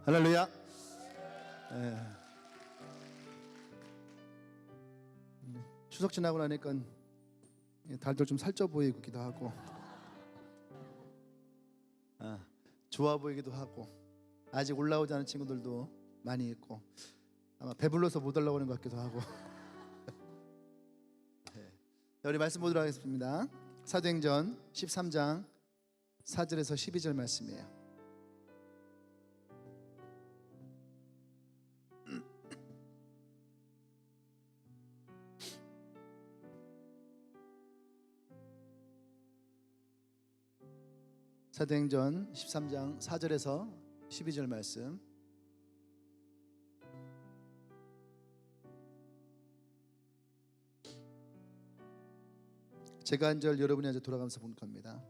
할렐루야. 예. 추석 지나고 나니까 달들 좀 살쪄 보이기도 하고, 좋아 보이기도 하고, 아직 올라오지 않은 친구들도 많이 있고, 아마 배불러서 못 올라오는 것 같기도 하고. 네. 자, 우리 말씀 보도록 하겠습니다. 사도행전 13장 4절에서 12절 말씀이에요. 사도행전 13장 4절에서 12절 말씀. 제가 한 절 여러분이 한 절 돌아가면서 본 겁니다.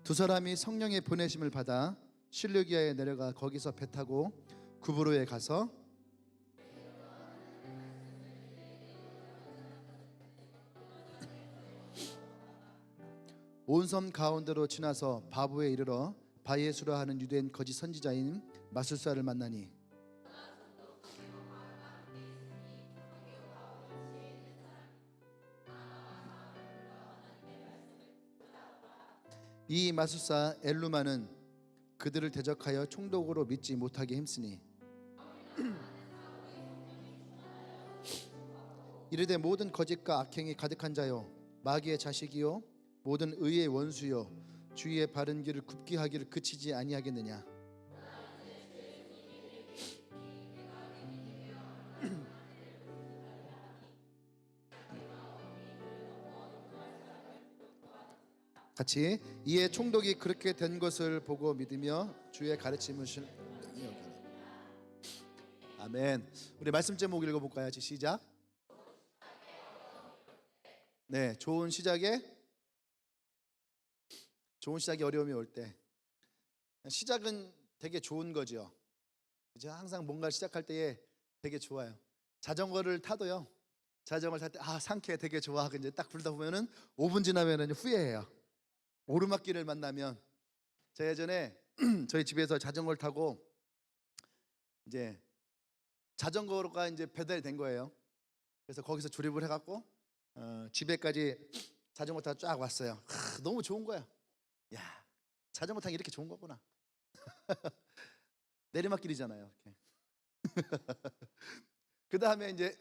두 사람이 성령의 보내심을 받아 실루기아에 내려가 거기서 배 타고 구브로에 가서 온 섬 가운데로 지나서 바보에 이르러 바예수라 하는 유대인 거짓 선지자인 마술사를 만나니 이 마술사 엘루마는 그들을 대적하여 총독으로 믿지 못하게 힘쓰니 이르되 모든 거짓과 악행이 가득한 자요 마귀의 자식이요 모든 의의 원수요 주의 바른 길을 굽게 하기를 그치지 아니하겠느냐. 같이 이에 총독이 그렇게 된 것을 보고 믿으며 주의 가르침을 아멘. 우리 말씀 제목 읽어볼까요? 시작. 네, 좋은 시작이 어려움이 올 때 시작은 되게 좋은 거죠. 제가 항상 뭔가를 시작할 때에 되게 좋아요. 자전거를 타도요. 자전거를 탈 때 상쾌해 되게 좋아. 이제 딱 불다 보면은 5분 지나면은 후회해요. 오르막길을 만나면 제가 예전에 저희 집에서 자전거를 타고 이제 자전거가 이제 배달이 된 거예요. 그래서 거기서 조립을 해갖고 집에까지 자전거 타고 쫙 왔어요. 너무 좋은 거야. 야, 자전거 타기 이렇게 좋은 거구나. 내리막길이잖아요. 이렇게. 그 다음에 이제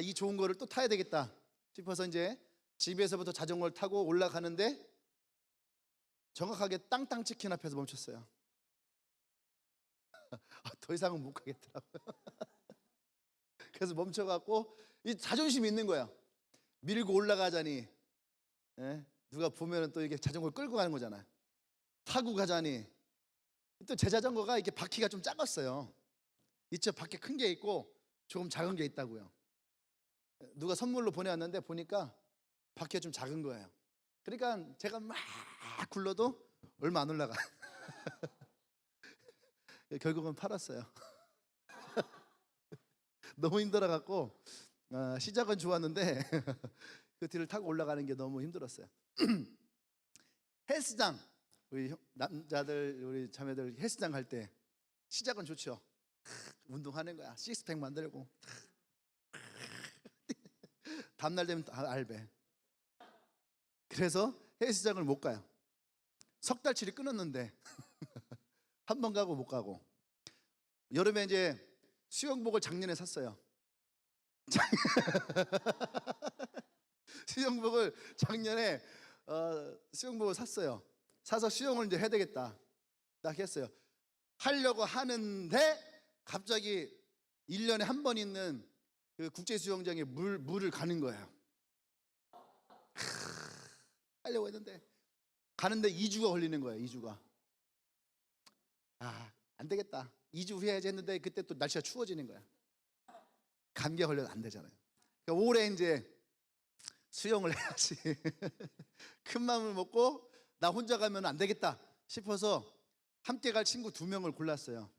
이 좋은 거를 또 타야 되겠다 싶어서 이제 집에서부터 자전거를 타고 올라가는데 정확하게 땅땅 치킨 앞에서 멈췄어요. 더 이상은 못 가겠더라고요. 그래서 멈춰갖고 이 자존심이 있는 거야. 밀고 올라가자니 누가 보면은 또 이게 자전거를 끌고 가는 거잖아요. 타고 가자니 또 제 자전거가 이렇게 바퀴가 좀 작았어요. 이쪽 바퀴 큰 게 있고 조금 작은 게 있다고요. 누가 선물로 보내왔는데 보니까 바퀴가 좀 작은 거예요. 그러니까 제가 막 굴러도 얼마 안 올라가. 결국은 팔았어요. 너무 힘들어갖고 시작은 좋았는데 그 뒤를 타고 올라가는 게 너무 힘들었어요. 헬스장 우리 남자들 우리 자매들 헬스장 갈 때 시작은 좋죠. 운동하는 거야. 식스팩 만들고 다음날 되면 알배. 그래서 헬스장을 못 가요. 석 달치를 끊었는데 한 번 가고 못 가고. 여름에 이제 수영복을 작년에 샀어요. 수영복을 작년에 수영복을 샀어요. 사서 수영을 이제 해야 되겠다 딱 했어요. 하려고 하는데 갑자기 1년에 한 번 있는 그 국제 수영장에 물을 가는 거예요. 하려고 했는데 가는데 2주가 걸리는 거예요. 2주가. 안 되겠다. 2주 후에 해야지 했는데 그때 또 날씨가 추워지는 거야. 감기가 걸려도 안 되잖아요. 그러니까 올해 이제 수영을 해야지. 큰 마음을 먹고 나 혼자 가면 안 되겠다 싶어서 함께 갈 친구 2명을 골랐어요.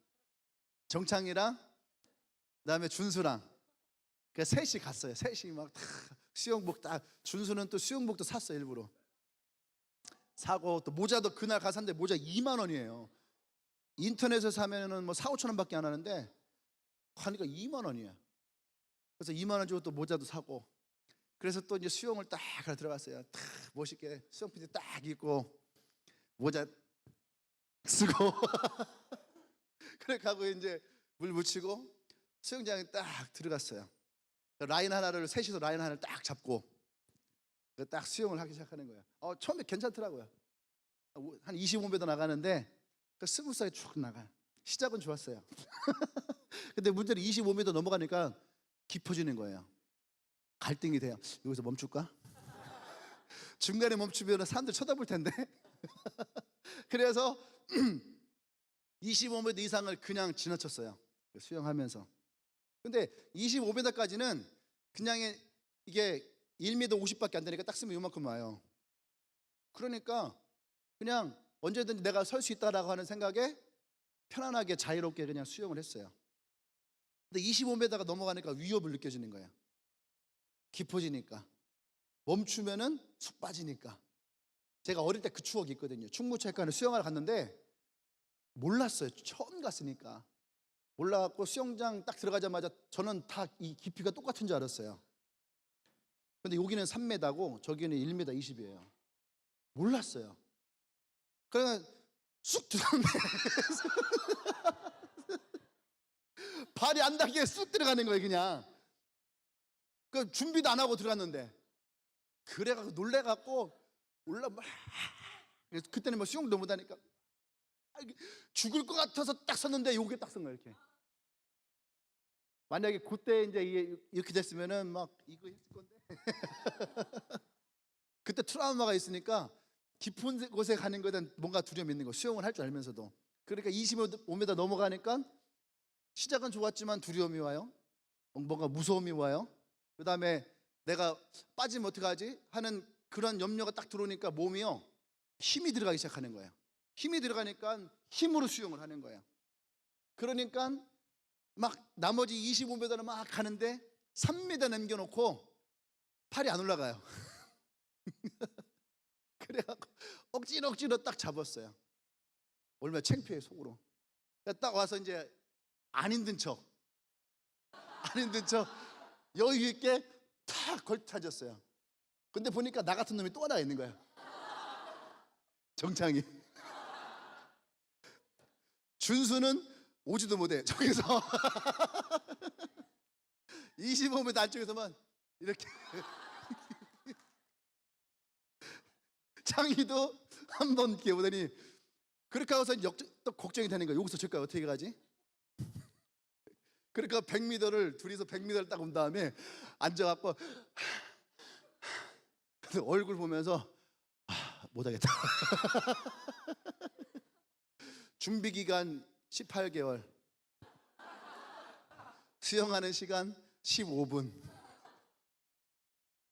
정창이랑 그다음에 준수랑. 그래서 셋이 갔어요. 셋이 막 수영복 딱. 준수는 또 수영복도 샀어요. 일부러 사고 또 모자도 그날 가서 샀는데 모자 2만 원이에요. 인터넷에서 사면은 뭐 4, 5천 원밖에 안 하는데 하니까 2만 원이에요. 그래서 2만 원 주고 또 모자도 사고, 그래서 또 이제 수영을 딱 하러 들어갔어요. 딱 멋있게 수영 핏이 딱 입고 모자 쓰고 그래 가고 이제 물 묻히고 수영장에 딱 들어갔어요. 라인 하나를 셋이서 라인 하나를 딱 잡고 딱 수영을 하기 시작하는 거예요. 처음에 괜찮더라고요. 한 25m 나가는데 스무스하게 쭉 나가요. 시작은 좋았어요. 근데 문제는 25m 넘어가니까 깊어지는 거예요. 갈등이 돼요. 여기서 멈출까? 중간에 멈추면 사람들 쳐다볼 텐데. 그래서 25m 이상을 그냥 지나쳤어요. 수영하면서. 근데 25m까지는 그냥 이게 1m 50밖에 안 되니까 딱 쓰면 이만큼 와요. 그러니까 그냥 언제든지 내가 설 수 있다라고 하는 생각에 편안하게 자유롭게 그냥 수영을 했어요. 근데 25m가 넘어가니까 위협을 느껴지는 거예요. 깊어지니까. 멈추면은 쑥 빠지니까. 제가 어릴 때 그 추억이 있거든요. 충무체육관에 수영하러 갔는데 몰랐어요. 처음 갔으니까. 몰라갖고 수영장 딱 들어가자마자 저는 다 이 깊이가 똑같은 줄 알았어요. 근데 여기는 3m고 저기는 1m 20이에요. 몰랐어요. 그러면 쑥 들어갔네. 발이 안 닿게 쑥 들어가는 거예요, 그냥. 그 준비도 안 하고 들어갔는데. 그래갖고 놀래갖고 그때는 뭐 수영도 못하니까 죽을 것 같아서 딱 섰는데 요게 딱 선 거예요, 이렇게. 만약에 그때 이제 이렇게 됐으면은 막 이거 했을 건데. 그때 트라우마가 있으니까 깊은 곳에 가는 거에 대한 뭔가 두려움이 있는 거. 수영을 할 줄 알면서도. 그러니까 25m 넘어가니까 시작은 좋았지만 두려움이 와요. 뭔가 무서움이 와요. 그 다음에 내가 빠지면 어떡하지 하는 그런 염려가 딱 들어오니까 몸이요 힘이 들어가기 시작하는 거예요. 힘이 들어가니까 힘으로 수영을 하는 거예요. 그러니까 막 나머지 25m는 막 가는데 3m 남겨놓고 팔이 안 올라가요. 그래갖고 억지로 딱 잡았어요. 얼마나 창피해 속으로. 딱 와서 이제 안 힘든 척 여유 있게 탁 걸타졌어요. 근데 보니까 나 같은 놈이 또 하나 있는 거야. 정창이. 준수는 오지도 못해. 저기서 25m 안쪽에서만 이렇게. 창이도 한번 이렇게 보더니 그렇게 하고서 또 걱정이 되는 거야. 여기서 저까지 어떻게 가지? 그러니까 100m를 둘이서 100m를 딱 온 다음에 앉아갖고 얼굴 보면서 못하겠다. 준비 기간 18개월, 수영하는 시간 15분.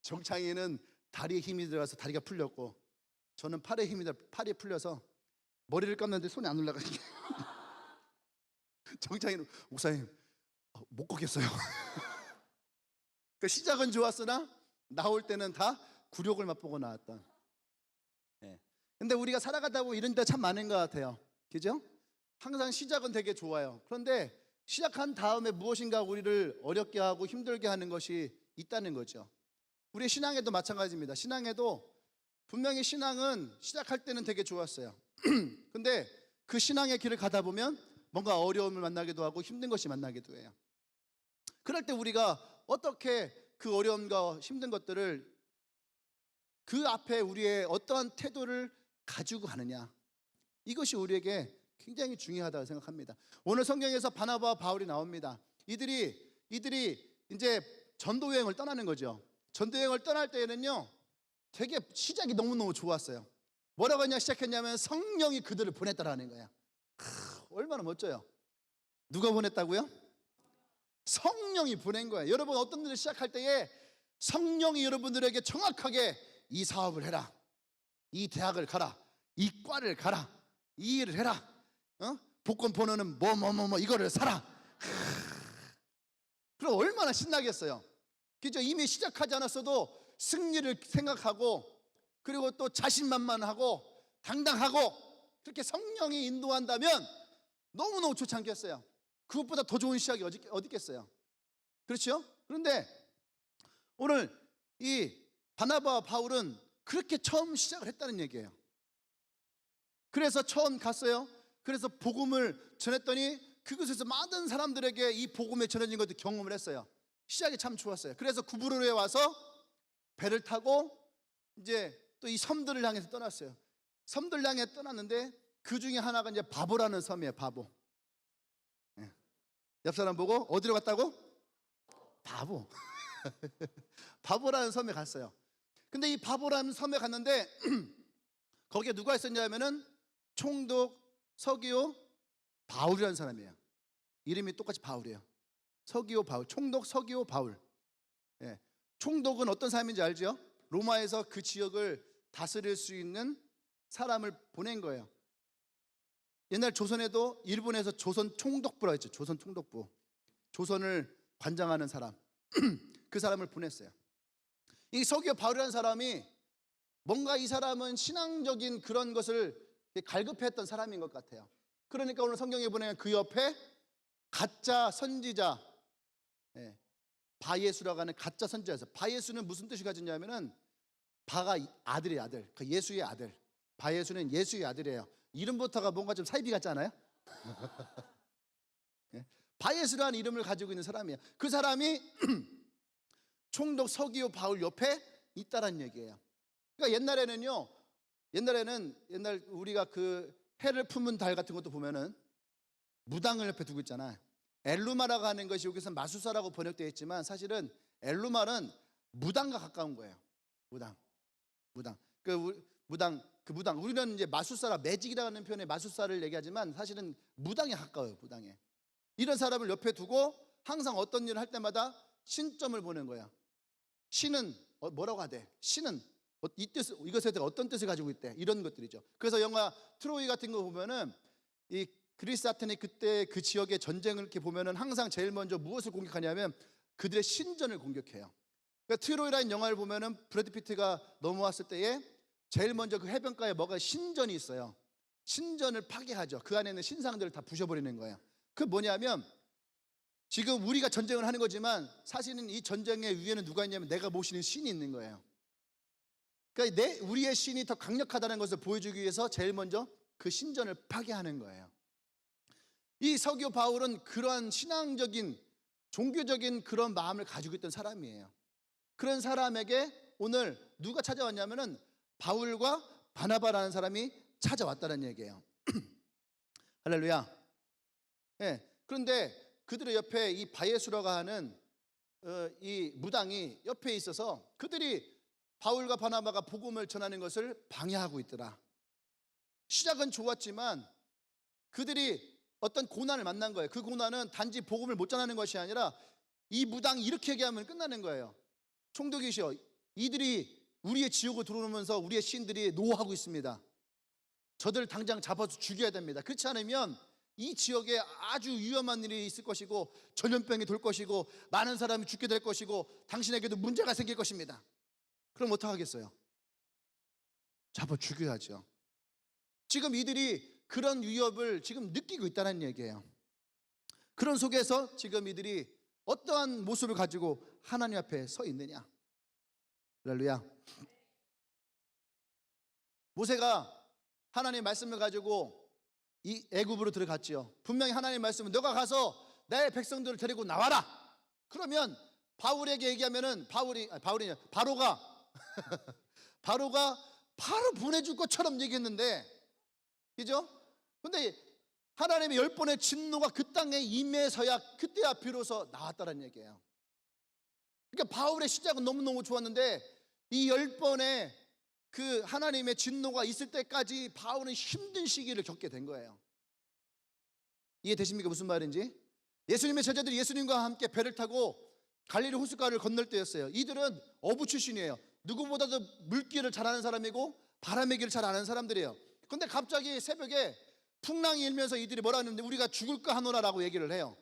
정창이는 다리에 힘이 들어가서 다리가 풀렸고 저는 팔에 팔이 풀려서 머리를 감는데 손이 안 올라가게. 정창이는 목사님 못 걷겠어요. 그 시작은 좋았으나 나올 때는 다 굴욕을 맛보고 나왔던. 근데 우리가 살아가다 보면 이런 데 참 많은 것 같아요. 그죠? 항상 시작은 되게 좋아요. 그런데 시작한 다음에 무엇인가 우리를 어렵게 하고 힘들게 하는 것이 있다는 거죠. 우리의 신앙에도 마찬가지입니다. 신앙에도 분명히 신앙은 시작할 때는 되게 좋았어요. 근데 그 신앙의 길을 가다 보면 뭔가 어려움을 만나기도 하고 힘든 것이 만나기도 해요. 그럴 때 우리가 어떻게 그 어려움과 힘든 것들을 그 앞에 우리의 어떠한 태도를 가지고 가느냐, 이것이 우리에게 굉장히 중요하다고 생각합니다. 오늘 성경에서 바나바와 바울이 나옵니다. 이들이 이제 전도 여행을 떠나는 거죠. 전도 여행을 떠날 때에는요 되게 시작이 너무너무 좋았어요. 뭐라고 시작했냐면 성령이 그들을 보냈다라는 거야. 얼마나 멋져요. 누가 보냈다고요? 성령이 보낸 거예요. 여러분 어떤 일을 시작할 때에 성령이 여러분들에게 정확하게 이 사업을 해라, 이 대학을 가라, 이 과를 가라, 이 일을 해라, 복권 번호는 뭐 이거를 사라. 그럼 얼마나 신나겠어요. 그죠? 이미 시작하지 않았어도 승리를 생각하고 그리고 또 자신만만하고 당당하고 그렇게 성령이 인도한다면 너무너무 좋지 않겠어요? 그것보다 더 좋은 시작이 어디 있겠어요? 그렇죠? 그런데 오늘 이 바나바와 바울은 그렇게 처음 시작을 했다는 얘기예요. 그래서 처음 갔어요. 그래서 복음을 전했더니 그곳에서 많은 사람들에게 이 복음에 전해진 것도 경험을 했어요. 시작이 참 좋았어요. 그래서 구브로에 와서 배를 타고 이제 또 이 섬들을 향해서 떠났어요. 섬들 향해 떠났는데 그 중에 하나가 이제 바보라는 섬이에요. 바보. 옆 사람 보고 어디로 갔다고? 바보. 바보라는 섬에 갔어요. 근데 이 바보라는 섬에 갔는데 거기에 누가 있었냐면은 총독 서기오 바울이라는 사람이에요. 이름이 똑같이 바울이에요. 서기오 바울, 총독 서기오 바울. 예. 총독은 어떤 사람인지 알죠? 로마에서 그 지역을 다스릴 수 있는 사람을 보낸 거예요. 옛날 조선에도 일본에서 조선 총독부라고 했죠. 조선 총독부. 조선을 관장하는 사람. 그 사람을 보냈어요. 이 서기오 바울이라는 사람이 뭔가 이 사람은 신앙적인 그런 것을 갈급했던 사람인 것 같아요. 그러니까 오늘 성경에 보면 그 옆에 가짜 선지자, 바예수라고 하는 가짜 선지자였어요. 바예수는 무슨 뜻이 가졌냐면은 바가 아들이에요. 아들. 그 예수의 아들. 바예수는 예수의 아들이에요. 이름부터가 뭔가 좀 사이비 같지 않아요? 바예수라는 이름을 가지고 있는 사람이에요. 그 사람이 총독 서기오 바울 옆에 있다라는 얘기예요. 그러니까 옛날 우리가 그 해를 품은 달 같은 것도 보면은 무당을 옆에 두고 있잖아요. 엘루마라고 하는 것이 여기서 마술사라고 번역되어 있지만 사실은 엘루마는 무당과 가까운 거예요. 무당. 무당. 우리는 이제 마술사라 매직이라고 하는 표현에 마술사를 얘기하지만 사실은 무당에 가까워요. 무당에. 이런 사람을 옆에 두고 항상 어떤 일을 할 때마다 신점을 보는 거야. 신은 뭐라고 하대? 신은 이 뜻, 이것에 대해 어떤 뜻을 가지고 있대? 이런 것들이죠. 그래서 영화 트로이 같은 거 보면은 이 그리스 아테네 그때 그 지역의 전쟁을 이렇게 보면은 항상 제일 먼저 무엇을 공격하냐면 그들의 신전을 공격해요. 그러니까 트로이라는 영화를 보면은 브래드 피트가 넘어왔을 때에 제일 먼저 그 해변가에 뭐가 신전이 있어요. 신전을 파괴하죠. 그 안에 있는 신상들을 다 부셔버리는 거예요. 그 뭐냐면 지금 우리가 전쟁을 하는 거지만 사실은 이 전쟁의 위에는 누가 있냐면 내가 모시는 신이 있는 거예요. 그러니까 우리의 신이 더 강력하다는 것을 보여주기 위해서 제일 먼저 그 신전을 파괴하는 거예요. 이 서기오 바울은 그러한 신앙적인 종교적인 그런 마음을 가지고 있던 사람이에요. 그런 사람에게 오늘 누가 찾아왔냐면은 바울과 바나바라는 사람이 찾아왔다는 얘기예요. 할렐루야. 그런데 그들의 옆에 이 바예수라고 하는 이 무당이 옆에 있어서 그들이 바울과 바나바가 복음을 전하는 것을 방해하고 있더라. 시작은 좋았지만 그들이 어떤 고난을 만난 거예요. 그 고난은 단지 복음을 못 전하는 것이 아니라 이 무당이 이렇게 얘기하면 끝나는 거예요. 총독이시여, 이들이 우리의 지옥으로 들어오면서 우리의 신들이 노하고 있습니다. 저들 당장 잡아서 죽여야 됩니다. 그렇지 않으면 이 지역에 아주 위험한 일이 있을 것이고 전염병이 돌 것이고 많은 사람이 죽게 될 것이고 당신에게도 문제가 생길 것입니다. 그럼 어떡하겠어요? 잡아 죽여야죠. 지금 이들이 그런 위협을 지금 느끼고 있다는 얘기예요. 그런 속에서 지금 이들이 어떠한 모습을 가지고 하나님 앞에 서 있느냐. 할렐루야. 모세가 하나님의 말씀을 가지고 이 애굽으로 들어갔지요. 분명히 하나님의 말씀은 너가 가서 내 백성들을 데리고 나와라. 그러면 바울에게 얘기하면은 바로가 바로 보내줄 것처럼 얘기했는데, 그죠? 근데 하나님의 10번의 진노가 그 땅에 임해서야 그때야 비로소 나왔다는 얘기예요. 그러니까 바울의 시작은 너무너무 좋았는데 이 10번의 그 하나님의 진노가 있을 때까지 바울은 힘든 시기를 겪게 된 거예요. 이해되십니까? 무슨 말인지? 예수님의 제자들이 예수님과 함께 배를 타고 갈릴리 호숫가를 건널 때였어요. 이들은 어부 출신이에요. 누구보다도 물길을 잘 아는 사람이고 바람의 길을 잘 아는 사람들이에요. 그런데 갑자기 새벽에 풍랑이 일면서 이들이 뭐라 하는데 우리가 죽을까 하노라라고 얘기를 해요.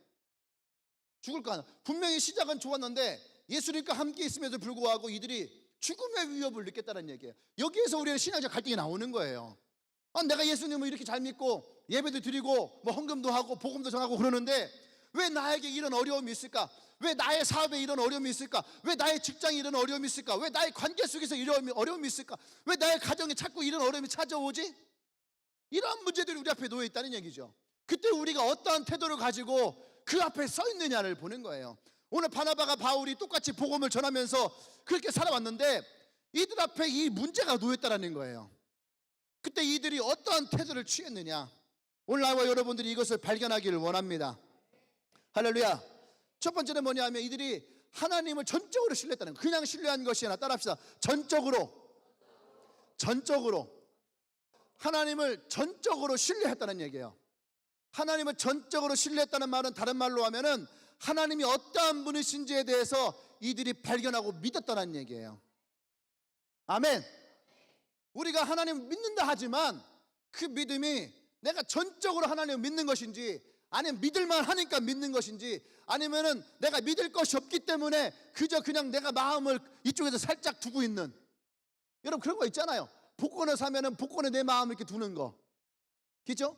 죽을까 하노라. 분명히 시작은 좋았는데 예수님과 함께 있음에도 불구하고 이들이 죽음의 위협을 느꼈다는 얘기예요. 여기에서 우리의 신앙적 갈등이 나오는 거예요. 내가 예수님을 이렇게 잘 믿고 예배도 드리고 뭐 헌금도 하고 복음도 전하고 그러는데 왜 나에게 이런 어려움이 있을까? 왜 나의 사업에 이런 어려움이 있을까? 왜 나의 직장에 이런 어려움이 있을까? 왜 나의 관계 속에서 이런 어려움이 있을까? 왜 나의 가정에 자꾸 이런 어려움이 찾아오지? 이런 문제들이 우리 앞에 놓여 있다는 얘기죠. 그때 우리가 어떠한 태도를 가지고 그 앞에 서 있느냐를 보는 거예요. 오늘 바나바가 바울이 똑같이 복음을 전하면서 그렇게 살아왔는데 이들 앞에 이 문제가 놓였다는 거예요. 그때 이들이 어떠한 태도를 취했느냐, 오늘 나와 여러분들이 이것을 발견하기를 원합니다. 할렐루야. 첫 번째는 뭐냐면 이들이 하나님을 전적으로 신뢰했다는 거예요. 그냥 신뢰한 것이 아니라, 따라합시다. 전적으로 하나님을 전적으로 신뢰했다는 얘기예요. 하나님을 전적으로 신뢰했다는 말은 다른 말로 하면은 하나님이 어떠한 분이신지에 대해서 이들이 발견하고 믿었다는 얘기예요. 아멘. 우리가 하나님을 믿는다 하지만 그 믿음이 내가 전적으로 하나님을 믿는 것인지, 아니면 믿을만 하니까 믿는 것인지, 아니면은 내가 믿을 것이 없기 때문에 그저 그냥 내가 마음을 이쪽에서 살짝 두고 있는, 여러분 그런 거 있잖아요. 복권을 사면은 복권에 내 마음을 이렇게 두는 거, 그렇죠?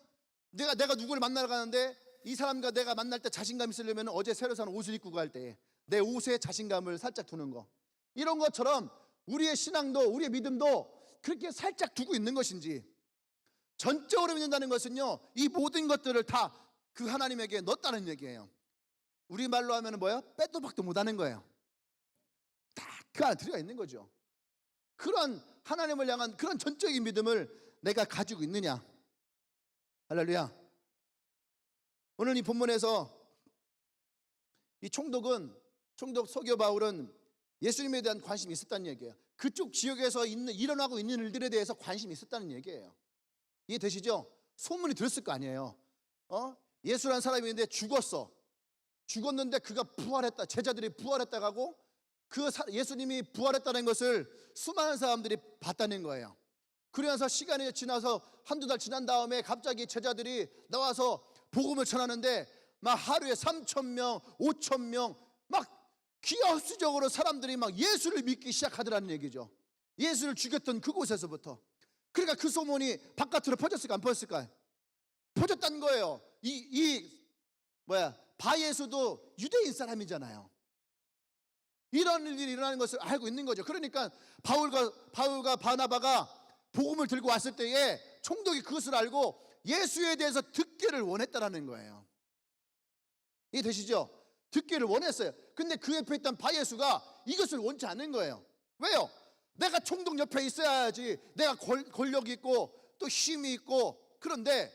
내가 누구를 만나러 가는데 이 사람과 내가 만날 때 자신감 있으려면 어제 새로 산 옷을 입고 갈 때 내 옷에 자신감을 살짝 두는 거, 이런 것처럼 우리의 신앙도, 우리의 믿음도 그렇게 살짝 두고 있는 것인지, 전적으로 믿는다는 것은요, 이 모든 것들을 다 그 하나님에게 넣었다는 얘기예요. 우리말로 하면 뭐예요? 빼도 박도 못하는 거예요. 다 그 안에 들어가 있는 거죠. 그런 하나님을 향한 그런 전적인 믿음을 내가 가지고 있느냐. 할렐루야. 오늘 이 본문에서 이 총독 서기오 바울은 예수님에 대한 관심이 있었다는 얘기예요. 그쪽 지역에서 일어나고 있는 일들에 대해서 관심이 있었다는 얘기예요. 이해되시죠? 소문이 들었을 거 아니에요. 예수라는 사람이 있는데 죽었는데 그가 부활했다, 제자들이 부활했다고 하고 예수님이 부활했다는 것을 수많은 사람들이 봤다는 거예요. 그러면서 시간이 지나서 한두 달 지난 다음에 갑자기 제자들이 나와서 복음을 전하는데 막 하루에 3,000명, 5,000명 막 기하급수적으로 사람들이 막 예수를 믿기 시작하더라는 얘기죠. 예수를 죽였던 그곳에서부터. 그러니까 그 소문이 바깥으로 퍼졌을까 안 퍼졌을까요? 퍼졌다는 거예요. 바예수도 유대인 사람이잖아요. 이런 일이 일어나는 것을 알고 있는 거죠. 그러니까 바울과 바나바가 복음을 들고 왔을 때에 총독이 그것을 알고 예수에 대해서 듣기를 원했다라는 거예요. 이해되시죠? 듣기를 원했어요. 근데 그 옆에 있던 바예수가 이것을 원치 않는 거예요. 왜요? 내가 총독 옆에 있어야지, 내가 권력이 있고 또 힘이 있고. 그런데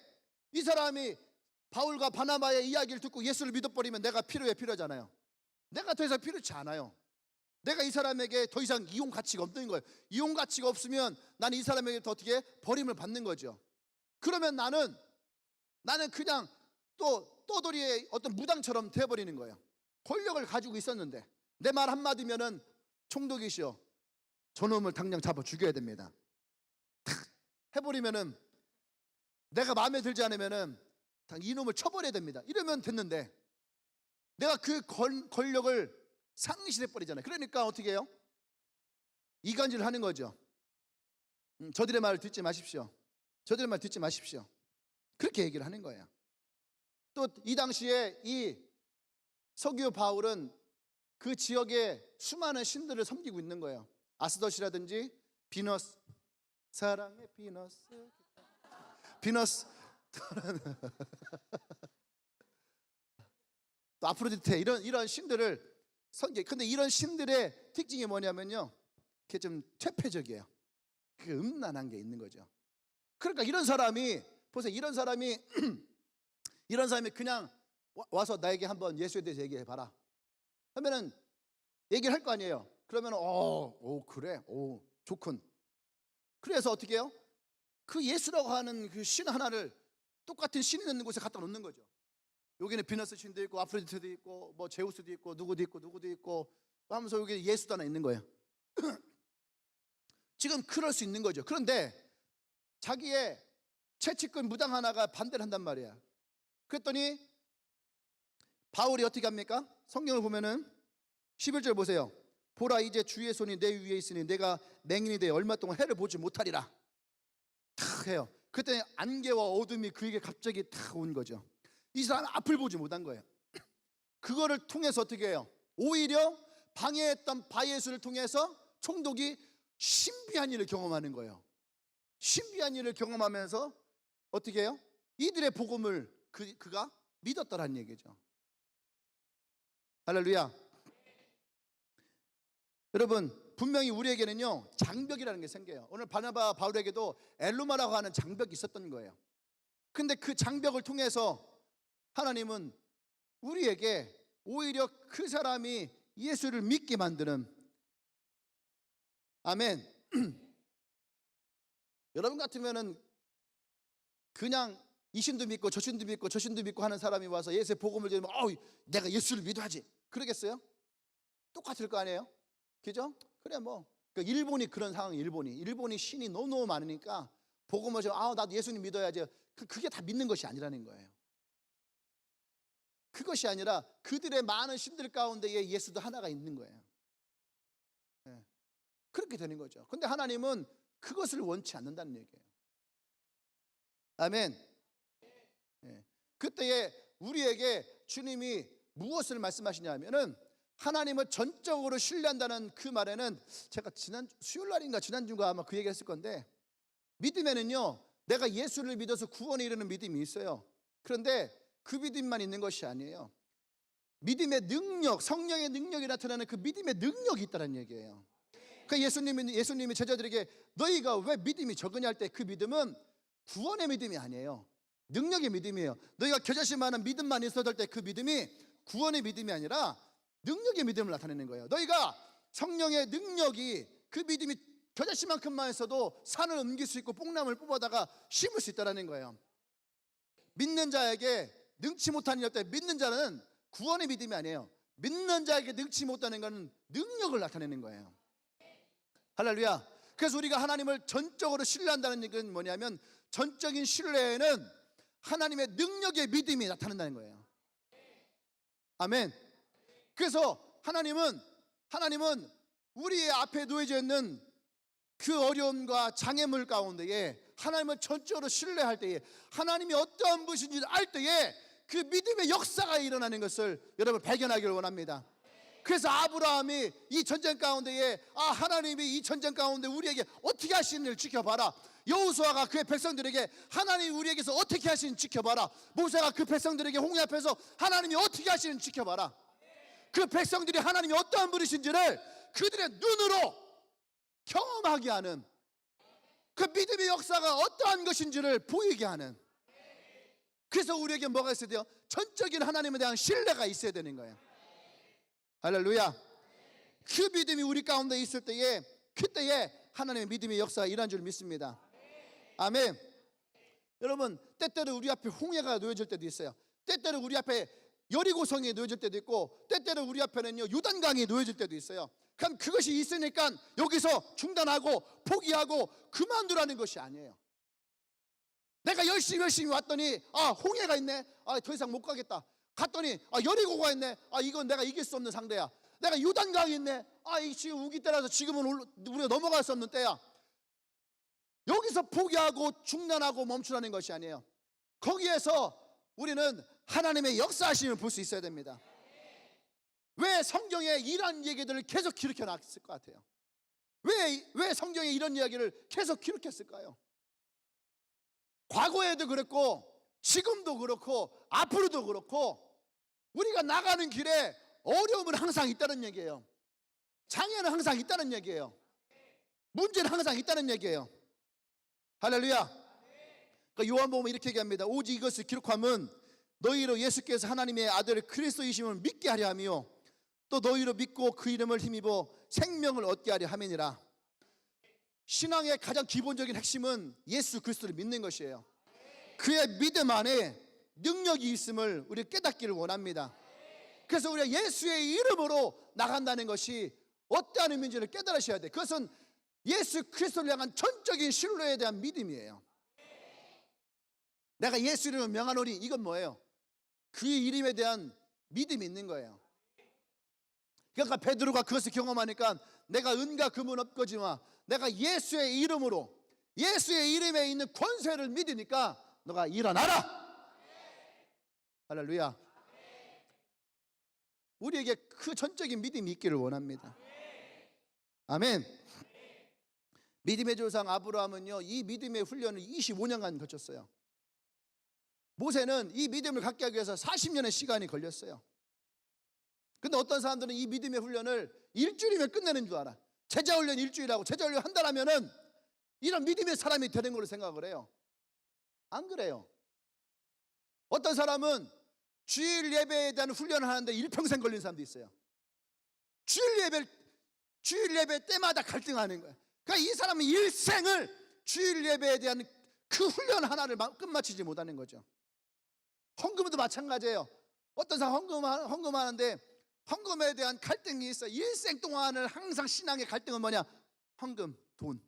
이 사람이 바울과 바나바의 이야기를 듣고 예수를 믿어버리면 내가 필요하잖아요. 내가 더 이상 필요치 않아요. 내가 이 사람에게 더 이상 이용 가치가 없는 거예요. 이용 가치가 없으면 나는 이 사람에게 더 어떻게 버림을 받는 거죠. 그러면 나는 그냥 또 떠돌이의 어떤 무당처럼 되어버리는 거예요. 권력을 가지고 있었는데 내 말 한마디면은 총독이시여, 저놈을 당장 잡아 죽여야 됩니다. 탁 해버리면은, 내가 마음에 들지 않으면은 이놈을 쳐버려야 됩니다. 이러면 됐는데 내가 그 권력을 상실해버리잖아요. 그러니까 어떻게 해요? 이간질을 하는 거죠. 저들의 말을 듣지 마십시오. 저들의 말 듣지 마십시오. 그렇게 얘기를 하는 거예요. 또 이 당시에 이 서기오 바울은 그 지역에 수많은 신들을 섬기고 있는 거예요. 아스돗이라든지 비너스, 사랑의 비너스 또 아프로디테, 이런 신들을 섬기. 근데 이런 신들의 특징이 뭐냐면요, 그게 좀 퇴폐적이에요. 그 음란한 게 있는 거죠. 그러니까 이런 사람이 보세요. 이런 사람이 그냥 와서 나에게 한번 예수에 대해서 얘기해봐라 하면은 얘기를 할 거 아니에요. 그러면 그래, 좋군. 그래서 어떻게 해요? 그 예수라고 하는 그 신 하나를 똑같은 신이 있는 곳에 갖다 놓는 거죠. 여기는 비너스 신도 있고 아프로디테도 있고 뭐 제우스도 있고 누구도 있고 하면서 여기 예수도 하나 있는 거예요. 지금 그럴 수 있는 거죠. 그런데 자기의 채찍근 무당 하나가 반대를 한단 말이야. 그랬더니 바울이 어떻게 합니까? 성경을 보면은 11절 보세요. 보라, 이제 주의 손이 내 위에 있으니 내가 맹인이 되어 얼마 동안 해를 보지 못하리라. 탁 해요. 그때 안개와 어둠이 그에게 갑자기 탁 온 거죠. 이 사람은 앞을 보지 못한 거예요. 그거를 통해서 어떻게 해요? 오히려 방해했던 바예수를 통해서 총독이 신비한 일을 경험하는 거예요. 신비한 일을 경험하면서 어떻게 해요? 이들의 복음을 그가 믿었다라는 얘기죠. 할렐루야. 여러분, 분명히 우리에게는요 장벽이라는 게 생겨요. 오늘 바나바 바울에게도 엘루마라고 하는 장벽이 있었던 거예요. 근데 그 장벽을 통해서 하나님은 우리에게 오히려 그 사람이 예수를 믿게 만드는, 아멘. 여러분 같으면은 그냥 이 신도 믿고 저 신도 믿고 저 신도 믿고 하는 사람이 와서 예수의 복음을 들으면 내가 예수를 믿어야지 그러겠어요? 똑같을 거 아니에요? 그죠? 그래 뭐 그러니까 일본이 그런 상황이, 일본이 신이 너무 많으니까 복음을 좀 나도 예수님 믿어야지, 그게 다 믿는 것이 아니라는 거예요. 그것이 아니라 그들의 많은 신들 가운데에 예수도 하나가 있는 거예요. 네. 그렇게 되는 거죠. 근데 하나님은 그것을 원치 않는다는 얘기예요. 아멘. 네. 그때에 우리에게 주님이 무엇을 말씀하시냐면은 하나님을 전적으로 신뢰한다는 그 말에는, 제가 수요일날인가 지난주가 아마 그 얘기를 했을 건데, 믿음에는요 내가 예수를 믿어서 구원에 이르는 믿음이 있어요. 그런데 그 믿음만 있는 것이 아니에요. 믿음의 능력, 성령의 능력이 나타나는 그 믿음의 능력이 있다는 얘기예요. 그러니까 예수님이 제자들에게 너희가 왜 믿음이 적으냐 할 때 그 믿음은 구원의 믿음이 아니에요. 능력의 믿음이에요. 너희가 겨자씨만한 믿음만 있어도 할 때 그 믿음이 구원의 믿음이 아니라 능력의 믿음을 나타내는 거예요. 너희가 성령의 능력이, 그 믿음이 겨자씨만큼만 있어도 산을 옮길 수 있고 뽕나무를 뽑아다가 심을 수 있다는 거예요. 믿는 자에게 능치 못하는 일 때, 믿는 자는 구원의 믿음이 아니에요. 믿는 자에게 능치 못하는 것은 능력을 나타내는 거예요. 할렐루야. 그래서 우리가 하나님을 전적으로 신뢰한다는 얘기는 뭐냐면, 전적인 신뢰에는 하나님의 능력의 믿음이 나타난다는 거예요. 아멘. 그래서 하나님은 우리의 앞에 놓여져 있는 그 어려움과 장애물 가운데에 하나님을 전적으로 신뢰할 때에, 하나님이 어떠한 분이신지 알 때에 그 믿음의 역사가 일어나는 것을 여러분 발견하기를 원합니다. 그래서 아브라함이 이 전쟁 가운데에 하나님이 이 전쟁 가운데 우리에게 어떻게 하시는지를 지켜봐라. 여호수아가 그의 백성들에게 하나님이 우리에게서 어떻게 하시는지 지켜봐라. 모세가 그 백성들에게 홍해 앞에서 하나님이 어떻게 하시는지 지켜봐라. 그 백성들이 하나님이 어떠한 분이신지를 그들의 눈으로 경험하게 하는, 그 믿음의 역사가 어떠한 것인지를 보이게 하는. 그래서 우리에게 뭐가 있어야 돼요? 전적인 하나님에 대한 신뢰가 있어야 되는 거예요. 할렐루야. 그 믿음이 우리 가운데 있을 때에, 그때에 하나님의 믿음의 역사가 일어난 줄 믿습니다. 아멘. 여러분, 때때로 우리 앞에 홍해가 놓여질 때도 있어요. 때때로 우리 앞에 여리고성이 놓여질 때도 있고, 때때로 우리 앞에는요 요단강이 놓여질 때도 있어요. 그럼 그것이 있으니까 여기서 중단하고 포기하고 그만두라는 것이 아니에요. 내가 열심히 왔더니 홍해가 있네, 더 이상 못 가겠다. 갔더니 여리고가 있네, 이건 내가 이길 수 없는 상대야. 내가 요단강이 있네, 지금 우기 때라서 지금은 우리가 넘어갈 수 없는 때야. 여기서 포기하고 중단하고 멈추라는 것이 아니에요. 거기에서 우리는 하나님의 역사하심을 볼 수 있어야 됩니다. 왜 성경에 이런 얘기들을 계속 기록해 놨을 것 같아요? 왜 성경에 이런 이야기를 계속 기록했을까요? 과거에도 그랬고 지금도 그렇고 앞으로도 그렇고 우리가 나가는 길에 어려움은 항상 있다는 얘기예요. 장애는 항상 있다는 얘기예요. 문제는 항상 있다는 얘기예요. 할렐루야. 그러니까 요한복음은 이렇게 얘기합니다. 오직 이것을 기록함은 너희로 예수께서 하나님의 아들 그리스도이심을 믿게 하려 하며 또 너희로 믿고 그 이름을 힘입어 생명을 얻게 하려 함이니라. 신앙의 가장 기본적인 핵심은 예수 그리스도를 믿는 것이에요. 그의 믿음 안에 능력이 있음을 우리 깨닫기를 원합니다. 그래서 우리가 예수의 이름으로 나간다는 것이 어떠한 의미인지를 깨달으셔야 돼요. 그것은 예수 그리스도를 향한 전적인 신뢰에 대한 믿음이에요. 내가 예수 이름을 명하노니, 이건 뭐예요? 그 이름에 대한 믿음이 있는 거예요. 그러니까 베드로가 그것을 경험하니까 내가 은과 금은 없거지만 내가 예수의 이름으로, 예수의 이름에 있는 권세를 믿으니까 너가 일어나라. 할렐루야. 우리에게 그 전적인 믿음이 있기를 원합니다. 아멘. 믿음의 조상 아브라함은요, 이 믿음의 훈련을 25년간 거쳤어요. 모세는 이 믿음을 갖게 하기 위해서 40년의 시간이 걸렸어요. 근데 어떤 사람들은 이 믿음의 훈련을 일주일이면 끝내는 줄 알아. 제자훈련 일주일하고 제자훈련 한 달 하면은 이런 믿음의 사람이 되는 걸로 생각을 해요. 안 그래요. 어떤 사람은 주일 예배에 대한 훈련을 하는데 일평생 걸린 사람도 있어요. 주일 예배 때마다 갈등하는 거예요. 그러니까 이 사람은 일생을 주일 예배에 대한 그 훈련 하나를 끝마치지 못하는 거죠. 헌금도 마찬가지예요. 어떤 사람 헌금하는데 헌금에 대한 갈등이 있어요. 일생 동안을 항상 신앙의 갈등은 뭐냐? 헌금, 돈.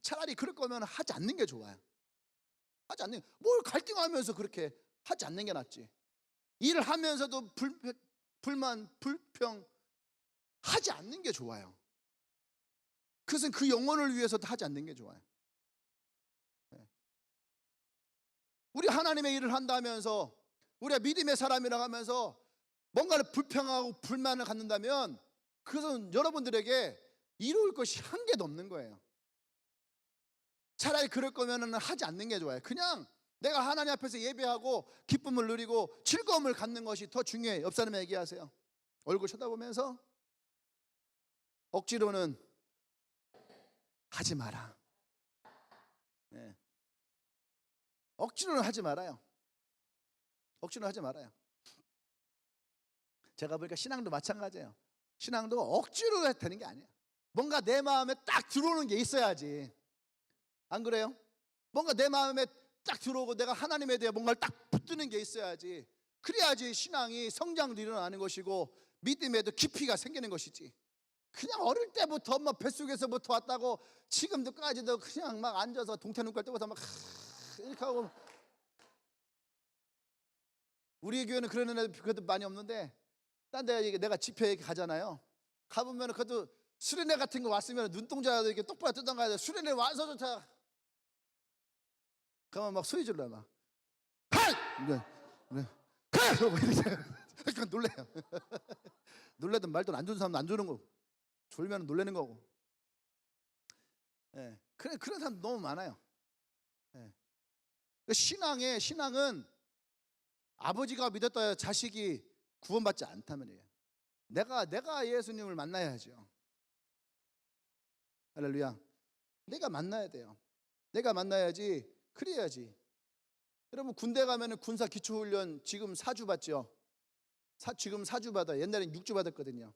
차라리 그럴 거면 하지 않는 게 좋아요. 하지 않는, 뭘 갈등하면서 그렇게 하지 않는 게 낫지. 일을 하면서도 불만, 불평 하지 않는 게 좋아요. 그것은 그 영혼을 위해서도 하지 않는 게 좋아요. 우리 하나님의 일을 한다면서 우리가 믿음의 사람이라고 하면서 뭔가를 불평하고 불만을 갖는다면 그것은 여러분들에게 이룰 것이 한 개도 없는 거예요. 차라리 그럴 거면 하지 않는 게 좋아요. 그냥 내가 하나님 앞에서 예배하고 기쁨을 누리고 즐거움을 갖는 것이 더 중요해요. 옆 사람에 얘기하세요. 얼굴 쳐다보면서 억지로는 하지 마라. 네. 억지로는 하지 말아요. 억지로 하지 말아요. 제가 보니까 신앙도 마찬가지예요. 신앙도 억지로 해도 되는 게 아니에요. 뭔가 내 마음에 딱 들어오는 게 있어야지. 안 그래요? 뭔가 내 마음에 딱 들어오고 내가 하나님에 대해 뭔가를 딱 붙드는 게 있어야지. 그래야지 신앙이 성장도 일어나는 것이고 믿음에도 깊이가 생기는 것이지. 그냥 어릴 때부터 엄마 뱃속에서부터 왔다고 지금도까지도 그냥 막 앉아서 동태 눈깔 뜨고서 막 이렇게 하고. 우리 교회는 그런 애들 그래도 많이 없는데 딴 데 내가 집회에 가잖아요. 가보면 그래도 수련회 같은 거 왔으면 눈동자도 이렇게 똑바로 뜨던가 해야 수련회 와서 좋다. 그러면 막 소리 질러 막 할! 네. 그러니까 놀래요. 놀래든 말든 안 주는 사람은 안 주는 거고 졸면 놀래는 거고. 예. 그런 사람 너무 많아요. 예. 신앙은 아버지가 믿었다 자식이 구원받지 않다면이에요. 내가 예수님을 만나야죠. 할렐루야. 내가 만나야 돼요. 내가 만나야지. 그래야지. 여러분 군대 가면은 군사 기초훈련 지금 4주 받죠. 지금 4주 받아요. 옛날엔 6주 받았거든요.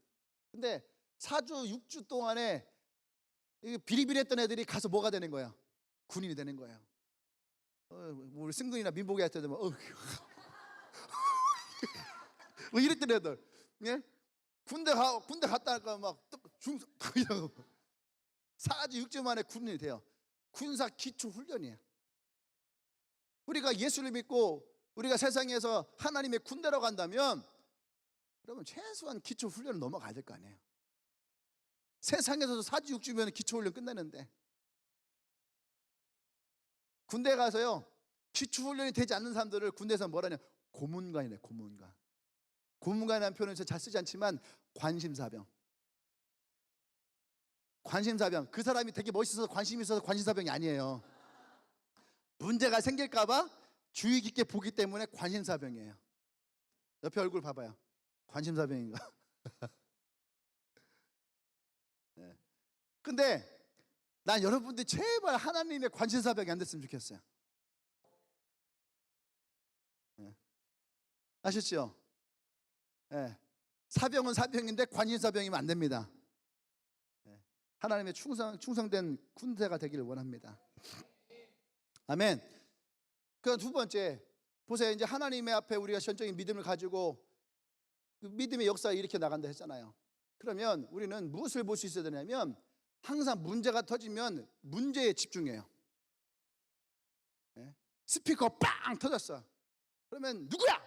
근데 4주 6주 동안에 비리비리했던 애들이 가서 뭐가 되는 거야? 군인이 되는 거예요. 우리 승근이나 민복이 할 때도 뭐 이랬던 애들. 예? 군대 갔다 할까 막 중성 4주 6주 만에 군인이 돼요. 군사 기초 훈련이에요. 우리가 예수를 믿고 우리가 세상에서 하나님의 군대로 간다면 그러면 최소한 기초 훈련을 넘어가야 될 거 아니에요. 세상에서도 4주 6주면 기초 훈련 끝내는데 군대 가서요 기초 훈련이 되지 않는 사람들을 군대에서 뭐라냐 고문관이래. 고문관이라는 표현은 잘 쓰지 않지만 관심사병. 그 사람이 되게 멋있어서 관심이 있어서 관심사병이 아니에요. 문제가 생길까봐 주의 깊게 보기 때문에 관심사병이에요. 옆에 얼굴 봐봐요. 관심사병인가? 네. 근데 난 여러분들이 제발 하나님의 관심사병이 안 됐으면 좋겠어요. 네. 아셨죠? 네. 사병은 사병인데 관심사병이면 안 됩니다. 네. 하나님의 충성된 군대가 되기를 원합니다. 아멘. 그 두 번째 보세요. 이제 하나님의 앞에 우리가 전적인 믿음을 가지고 그 믿음의 역사를 일으켜 나간다 했잖아요. 그러면 우리는 무엇을 볼 수 있어야 되냐면 항상 문제가 터지면 문제에 집중해요. 네? 스피커 빵 터졌어. 그러면 누구야?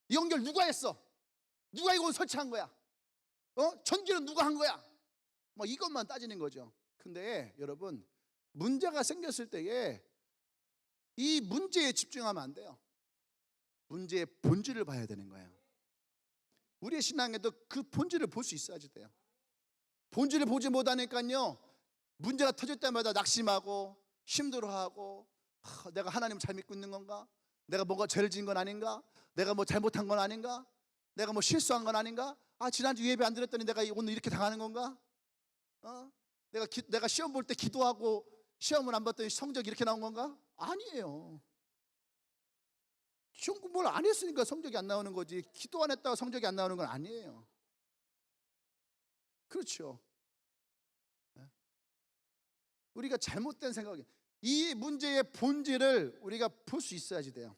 이 연결 누가 했어? 누가 이거 설치한 거야? 전기는 누가 한 거야? 뭐 이것만 따지는 거죠. 근데 여러분 문제가 생겼을 때에 이 문제에 집중하면 안 돼요. 문제의 본질을 봐야 되는 거예요. 우리의 신앙에도 그 본질을 볼 수 있어야지 돼요. 본질을 보지 못하니까요, 문제가 터질 때마다 낙심하고 힘들어하고, 내가 하나님을 잘 믿고 있는 건가? 내가 뭔가 죄를 지은 건 아닌가? 내가 뭐 잘못한 건 아닌가? 내가 뭐 실수한 건 아닌가? 지난주 예배 안 드렸더니 내가 오늘 이렇게 당하는 건가? 내가 시험 볼 때 기도하고 시험을 안 봤더니 성적이 이렇게 나온 건가? 아니에요. 시험 공부를 안 했으니까 성적이 안 나오는 거지, 기도 안 했다고 성적이 안 나오는 건 아니에요. 그렇죠. 우리가 잘못된 생각이, 이 문제의 본질을 우리가 볼 수 있어야지 돼요.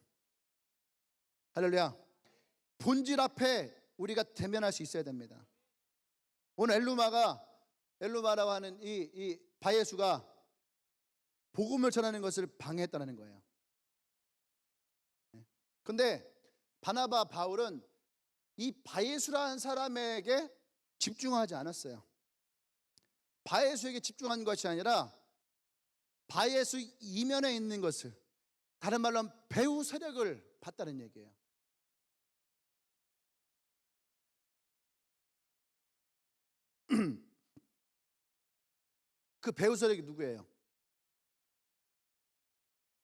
할렐루야. 본질 앞에 우리가 대면할 수 있어야 됩니다. 오늘 엘루마라고 하는 이 바예수가 복음을 전하는 것을 방해했다는 거예요. 근데 바나바 바울은 이 바예수라는 사람에게 집중하지 않았어요. 바예수에게 집중한 것이 아니라 바예수 이면에 있는 것을, 다른 말로 하면 배후 세력을 봤다는 얘기예요. 그 배후 세력이 누구예요?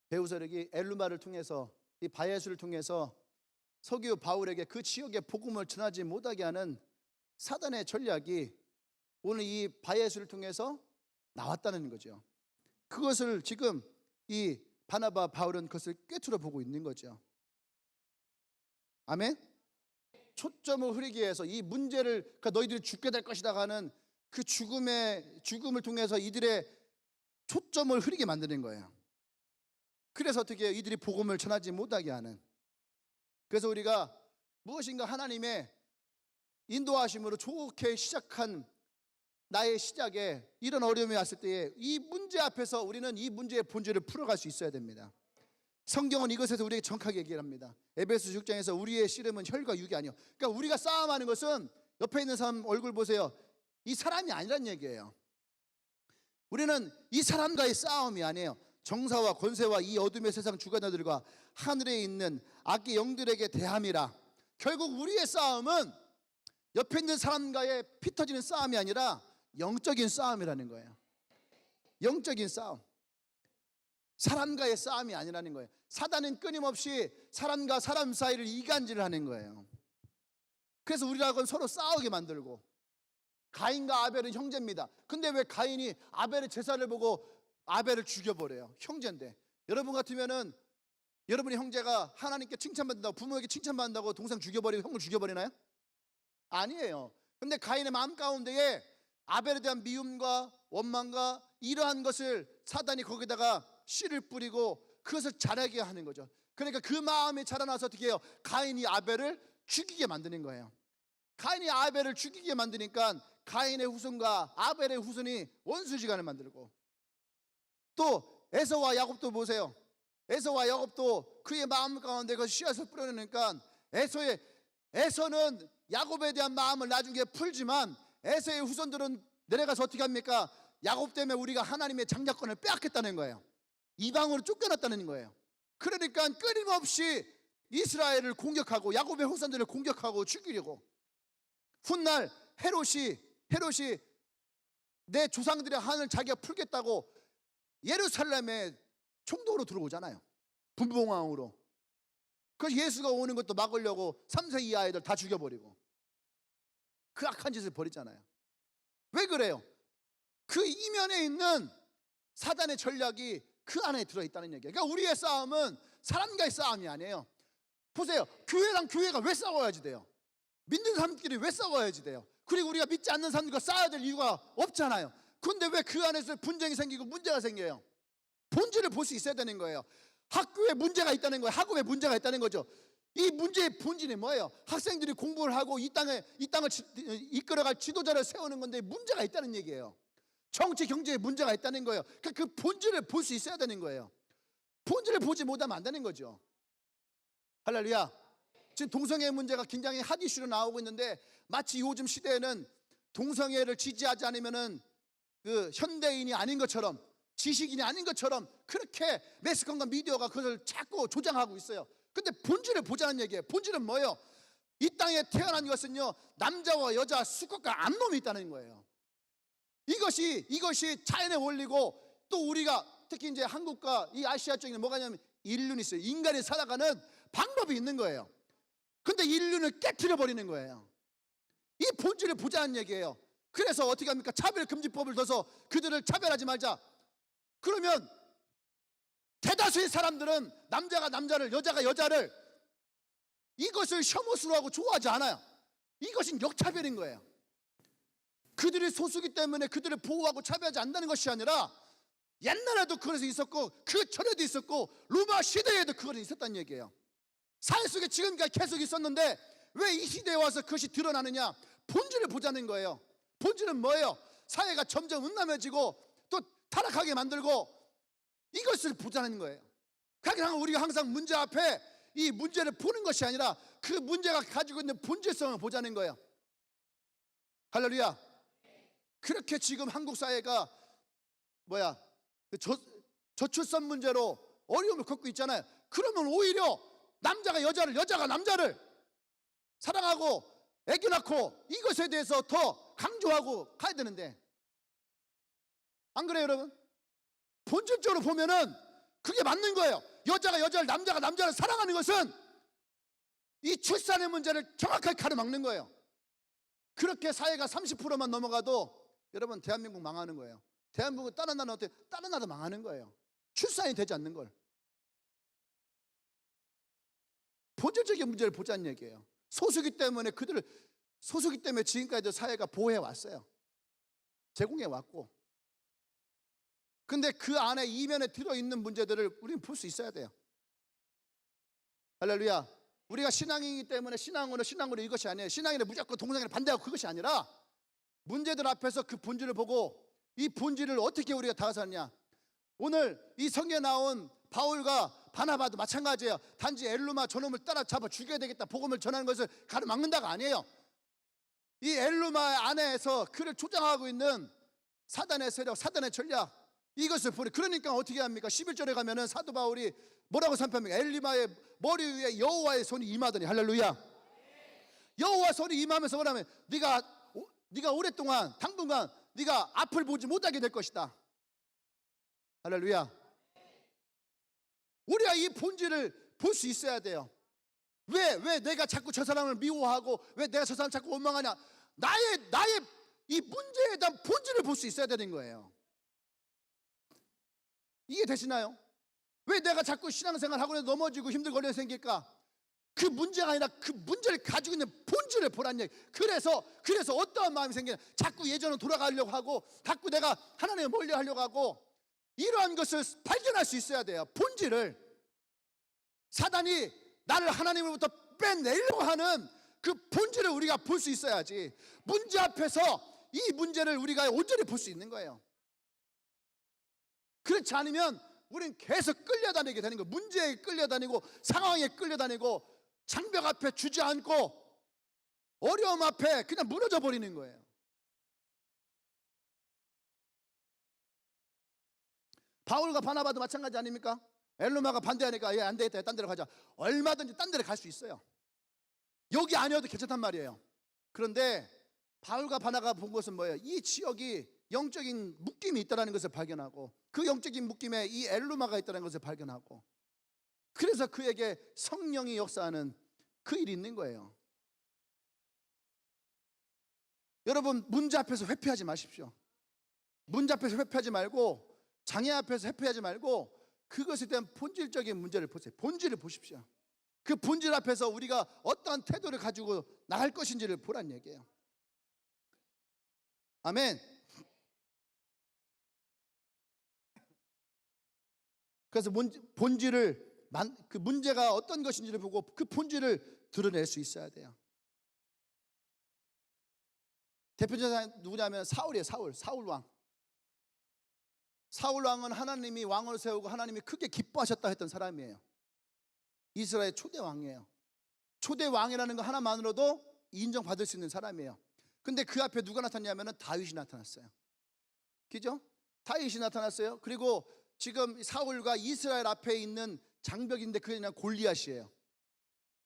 배후 세력이 엘루마를 통해서, 이 바예수를 통해서 서기오 바울에게 그 지역에 복음을 전하지 못하게 하는 사단의 전략이 오늘 이 바예수를 통해서 나왔다는 거죠. 그것을 지금 이 바나바 바울은 그것을 꿰뚫어 보고 있는 거죠. 아멘. 초점을 흐리기 위해서 이 문제를, 그러니까 너희들이 죽게 될 것이다 하는 그 죽음을 통해서 이들의 초점을 흐리게 만드는 거예요. 그래서 어떻게 해요? 이들이 복음을 전하지 못하게 하는. 그래서 우리가 무엇인가 하나님의 인도하심으로 좋게 시작한 나의 시작에 이런 어려움이 왔을 때에 이 문제 앞에서 우리는 이 문제의 본질을 풀어갈 수 있어야 됩니다. 성경은 이것에서 우리에게 정확하게 얘기합니다. 에베소 6장에서 우리의 씨름은 혈과 육이 아니요. 그러니까 우리가 싸움하는 것은, 옆에 있는 사람 얼굴 보세요, 이 사람이 아니란 얘기예요. 우리는 이 사람과의 싸움이 아니에요. 정사와 권세와 이 어둠의 세상 주관자들과 하늘에 있는 악의 영들에게 대함이라. 결국 우리의 싸움은 옆에 있는 사람과의 피 터지는 싸움이 아니라 영적인 싸움이라는 거예요. 영적인 싸움, 사람과의 싸움이 아니라는 거예요. 사단은 끊임없이 사람과 사람 사이를 이간질을 하는 거예요. 그래서 우리라고는 서로 싸우게 만들고, 가인과 아벨은 형제입니다. 근데 왜 가인이 아벨의 제사를 보고 아벨을 죽여버려요? 형제인데. 여러분 같으면은 여러분의 형제가 하나님께 칭찬받는다고, 부모에게 칭찬받는다고 동생 죽여버리고 형을 죽여버리나요? 아니에요. 근데 가인의 마음 가운데에 아벨에 대한 미움과 원망과 이러한 것을 사단이 거기다가 씨를 뿌리고 그것을 자라게 하는 거죠. 그러니까 그 마음이 자라나서 어떻게 해요? 가인이 아벨을 죽이게 만드는 거예요. 가인이 아벨을 죽이게 만드니까 가인의 후손과 아벨의 후손이 원수지간을 만들고, 또 에서와 야곱도 보세요. 에서와 야곱도 그의 마음 가운데 그 씨앗을 뿌려내니까 에서는 야곱에 대한 마음을 나중에 풀지만 에서의 후손들은 내려가서 어떻게 합니까? 야곱 때문에 우리가 하나님의 장자권을 빼앗겠다는 거예요. 이방으로 쫓겨났다는 거예요. 그러니까 끊임없이 이스라엘을 공격하고 야곱의 후손들을 공격하고 죽이려고. 훗날 헤롯이 내 조상들의 한을 자기가 풀겠다고 예루살렘에 총독으로 들어오잖아요. 분봉왕으로. 그래서 예수가 오는 것도 막으려고 3세 이하 아이들 다 죽여버리고 그 악한 짓을 벌이잖아요. 왜 그래요? 그 이면에 있는 사단의 전략이 그 안에 들어있다는 얘기예요. 그러니까 우리의 싸움은 사람과의 싸움이 아니에요. 보세요. 교회랑 교회가 왜 싸워야지 돼요? 믿는 사람끼리 왜 싸워야지 돼요? 그리고 우리가 믿지 않는 사람들과 싸워야 될 이유가 없잖아요. 근데 왜 그 안에서 분쟁이 생기고 문제가 생겨요? 본질을 볼 수 있어야 되는 거예요. 학교에 문제가 있다는 거예요. 학업에 문제가 있다는 거죠. 이 문제의 본질이 뭐예요? 학생들이 공부를 하고 이 땅을 이끌어갈 지도자를 세우는 건데 문제가 있다는 얘기예요. 정치 경제에 문제가 있다는 거예요. 그러니까 그 본질을 볼 수 있어야 되는 거예요. 본질을 보지 못하면 안 되는 거죠. 할렐루야. 지금 동성애 문제가 굉장히 핫 이슈로 나오고 있는데, 마치 요즘 시대에는 동성애를 지지하지 않으면은 그 현대인이 아닌 것처럼 지식인이 아닌 것처럼 그렇게 매스컴과 미디어가 그것을 자꾸 조장하고 있어요. 근데 본질을 보자는 얘기예요. 본질은 뭐예요? 이 땅에 태어난 것은요, 남자와 여자, 수컷과 암놈이 있다는 거예요. 이것이 자연의 원리고, 또 우리가 특히 이제 한국과 이 아시아 쪽에는 뭐가 있냐면 인륜이 있어요. 인간이 살아가는 방법이 있는 거예요. 근데 인륜을 깨트려 버리는 거예요. 이 본질을 보자는 얘기예요. 그래서 어떻게 합니까? 차별금지법을 둬서 그들을 차별하지 말자. 그러면 대다수의 사람들은 남자가 남자를, 여자가 여자를 이것을 혐오스러워 하고 좋아하지 않아요. 이것은 역차별인 거예요. 그들이 소수기 때문에 그들을 보호하고 차별하지 않는다는 것이 아니라 옛날에도 그것이 있었고 그 전에도 있었고 로마 시대에도 그것이 있었다는 얘기예요. 사회 속에 지금까지 계속 있었는데 왜 이 시대에 와서 그것이 드러나느냐? 본질을 보자는 거예요. 본질은 뭐예요? 사회가 점점 음란해지고 또 타락하게 만들고 이것을 보자는 거예요. 그러니까 우리가 항상 문제 앞에 이 문제를 푸는 것이 아니라 그 문제가 가지고 있는 본질성을 보자는 거예요. 할렐루야. 그렇게 지금 한국 사회가 저출산 문제로 어려움을 겪고 있잖아요. 그러면 오히려 남자가 여자를, 여자가 남자를 사랑하고 애기 낳고 이것에 대해서 더 강조하고 가야 되는데, 안 그래요 여러분? 본질적으로 보면은 그게 맞는 거예요. 여자가 여자를, 남자가 남자를 사랑하는 것은 이 출산의 문제를 정확하게 가로막는 거예요. 그렇게 사회가 30%만 넘어가도 여러분 대한민국 망하는 거예요. 대한민국 다른 나라는 어때요? 다른 나라도 망하는 거예요. 출산이 되지 않는 걸. 본질적인 문제를 보자는 얘기예요. 소수기 때문에 지금까지 사회가 보호해 왔어요. 제공해 왔고. 근데 그 안에 이면에 들어있는 문제들을 우리는 볼 수 있어야 돼요. 할렐루야. 우리가 신앙이기 때문에 신앙으로 이것이 아니에요. 신앙이라 무조건 동성애를 반대하고 그것이 아니라 문제들 앞에서 그 본질을 보고 이 본질을 어떻게 우리가 다가서느냐. 오늘 이 성경에 나온 바울과 바나바도 마찬가지예요. 단지 엘루마 저놈을 따라잡아 죽여야 되겠다, 복음을 전하는 것을 가로막는다가 아니에요. 이 엘루마 안에서 그를 조장하고 있는 사단의 세력, 사단의 전략, 이것을 보니, 그러니까 어떻게 합니까? 11절에 가면은 사도 바울이 뭐라고 선포합니까? 엘리마의 머리 위에 여호와의 손이 임하더니, 할렐루야. 여호와 손이 임하면서 뭐라면 네가 오랫동안 당분간 네가 앞을 보지 못하게 될 것이다. 할렐루야. 우리가 이 본질을 볼 수 있어야 돼요. 왜 내가 자꾸 저 사람을 미워하고 왜 내가 저 사람을 자꾸 원망하냐? 나의 이 문제에 대한 본질을 볼 수 있어야 되는 거예요. 이해 되시나요? 왜 내가 자꾸 신앙생활 하고 넘어지고 힘들고 어려움이 생길까? 그 문제가 아니라 그 문제를 가지고 있는 본질을 보란 얘기. 그래서 어떠한 마음이 생기냐? 자꾸 예전으로 돌아가려고 하고, 자꾸 내가 하나님을 멀리 하려고 하고, 이러한 것을 발견할 수 있어야 돼요. 본질을. 사단이 나를 하나님으로부터 빼내려고 하는 그 본질을 우리가 볼 수 있어야지, 문제 앞에서 이 문제를 우리가 온전히 볼 수 있는 거예요. 그렇지 않으면 우리는 계속 끌려다니게 되는 거예요. 문제에 끌려다니고 상황에 끌려다니고 장벽 앞에 주저앉고 어려움 앞에 그냥 무너져 버리는 거예요. 바울과 바나바도 마찬가지 아닙니까? 엘루마가 반대하니까 안 되겠다, 딴 데로 가자. 얼마든지 딴 데로 갈 수 있어요. 여기 아니어도 괜찮단 말이에요. 그런데 바울과 바나바가 본 것은 뭐예요? 이 지역이 영적인 묶임이 있다는 것을 발견하고, 그 영적인 묶임에 이 엘루마가 있다는 것을 발견하고, 그래서 그에게 성령이 역사하는 그 일이 있는 거예요. 여러분, 문제 앞에서 회피하지 마십시오. 문제 앞에서 회피하지 말고, 장애 앞에서 회피하지 말고, 그것에 대한 본질적인 문제를 보세요. 본질을 보십시오. 그 본질 앞에서 우리가 어떠한 태도를 가지고 나갈 것인지를 보란 얘기예요. 아멘. 그래서 본질을, 그 문제가 어떤 것인지를 보고 그 본질을 드러낼 수 있어야 돼요. 대표자가 누구냐면 사울이에요. 사울 왕. 사울 왕은 하나님이 왕을 세우고 하나님이 크게 기뻐하셨다 했던 사람이에요. 이스라엘 초대 왕이에요. 초대 왕이라는 거 하나만으로도 인정받을 수 있는 사람이에요. 근데 그 앞에 누가 나타났냐면 다윗이 나타났어요. 그죠? 다윗이 나타났어요. 그리고 지금 사울과 이스라엘 앞에 있는 장벽인데 그게 그냥 골리앗이에요.